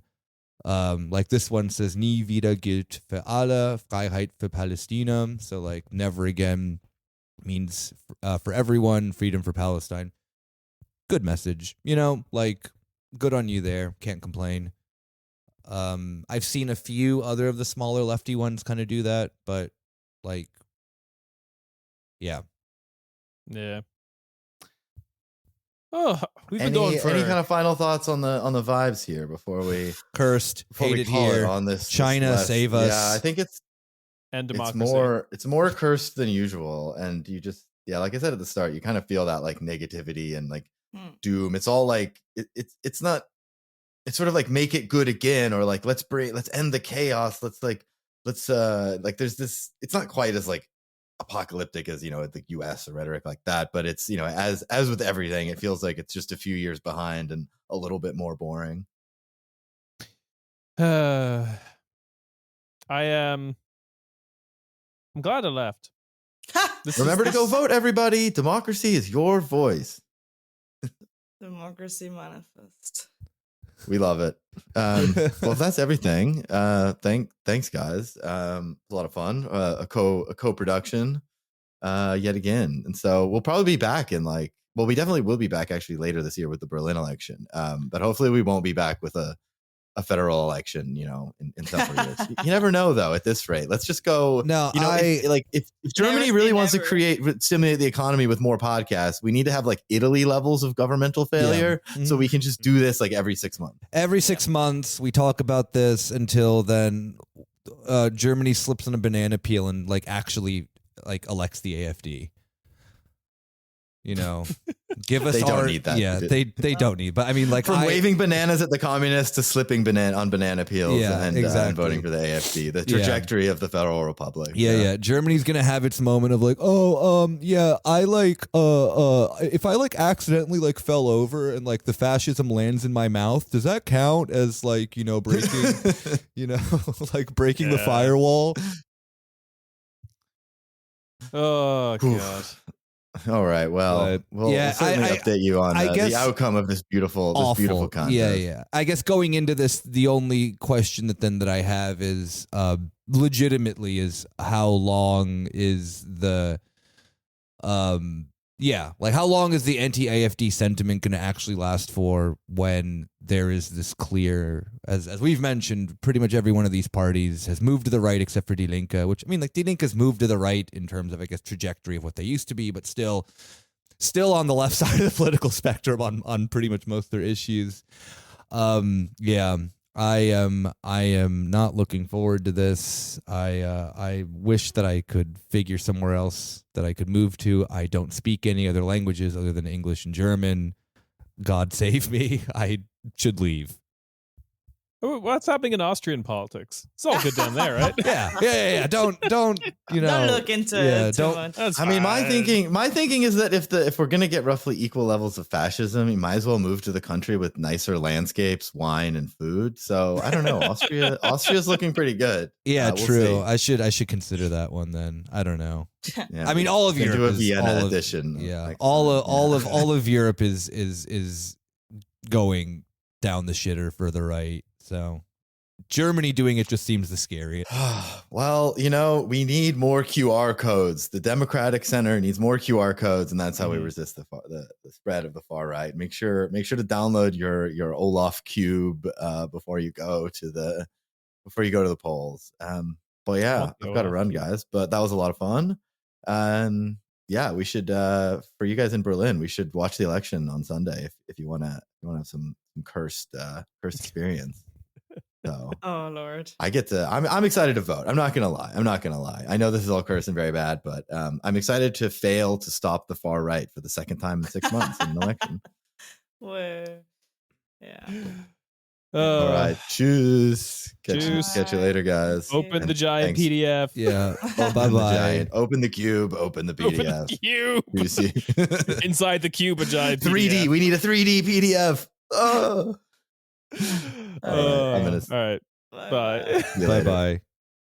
like this one says Nie wieder gilt für alle, Freiheit für Palästina. So like never again means for everyone, freedom for Palestine. Good message, good on you there. Can't complain. I've seen a few other of the smaller lefty ones kind of do that, but yeah. Oh, we've been going for any kind of final thoughts on the vibes here before we hated call here it on this China save us. Yeah, I think it's democracy. It's more cursed than usual, and you just like I said at the start, you kind of feel that like negativity and like doom. It's all like it's not. It's sort of like make it good again, or like let's end the chaos. Let's there's this. It's not quite as like apocalyptic as the U.S. or rhetoric like that, but it's as with everything, it feels like it's just a few years behind and a little bit more boring. I'm glad I left. Remember to go vote, everybody. Democracy is your voice. Democracy manifest. We love it. Well, that's everything. Thanks, guys. It was a lot of fun. A co-production yet again. And so we'll probably be back we definitely will be back actually later this year with the Berlin election. But hopefully we won't be back with a federal election, in several years. You never know, though, at this rate. Let's just go. No, if Germany really wants to stimulate the economy with more podcasts, we need to have like Italy levels of governmental failure. Yeah. So we can just do this like every 6 months. Every 6 months, we talk about this until then Germany slips on a banana peel and like actually like elects the AfD. Give us they don't need that. Yeah, they don't need. But I mean, like from waving bananas at the communists to slipping on banana peels and voting for the AfD, the trajectory of the Federal Republic. Yeah. Germany's gonna have its moment of like, I like if I like accidentally like fell over and like the fascism lands in my mouth, does that count as like breaking, like breaking the firewall? Oh God. All right. Well, we'll certainly update you on the outcome of this beautiful contest. Yeah. I guess going into this, the only question that I have is legitimately is how long is the how long is the anti-AfD sentiment going to actually last for when there is this clear, as we've mentioned, pretty much every one of these parties has moved to the right except for Die Linke, which I mean, like Die Linke's moved to the right in terms of, I guess, trajectory of what they used to be, but still on the left side of the political spectrum on pretty much most of their issues. I am not looking forward to this. I wish that I could figure somewhere else that I could move to. I don't speak any other languages other than English and German. God save me. I should leave. What's happening in Austrian politics? It's all good down there, right? Yeah. Don't you know? Don't look into yeah, it too don't- much. That's I mean, my fine. thinking is that if we're gonna get roughly equal levels of fascism, you might as well move to the country with nicer landscapes, wine, and food. So I don't know. Austria's looking pretty good. Yeah, We'll true. see. I should consider that one then. I don't know. Yeah, I mean, all of we can Europe do a is Vienna all of, edition. Yeah, next all time. of Europe is going down the shitter for the right. So Germany doing it just seems the scariest. Well, you know, we need more QR codes. The Democratic Center needs more QR codes, and that's how we resist the spread of the far right. Make sure to download your Olaf Cube before you go to the polls. But yeah, I've got to run, guys. But that was a lot of fun. Yeah, we should for you guys in Berlin, we should watch the election on Sunday if you want to have some cursed experience. So, Oh Lord. I'm excited to vote. I'm not gonna lie. I know this is all cursed and very bad, but I'm excited to fail to stop the far right for the second time in 6 months in an election. Well, yeah. All right, cheers. Catch you later, guys. Open the giant Thanks. PDF. Yeah. Open the giant. Open the cube. Open the Open PDF. the cube. You see? Inside the cube, a giant 3D. PDF. We need a 3D PDF. Oh. All I'm gonna right. Bye. see you Bye later. bye.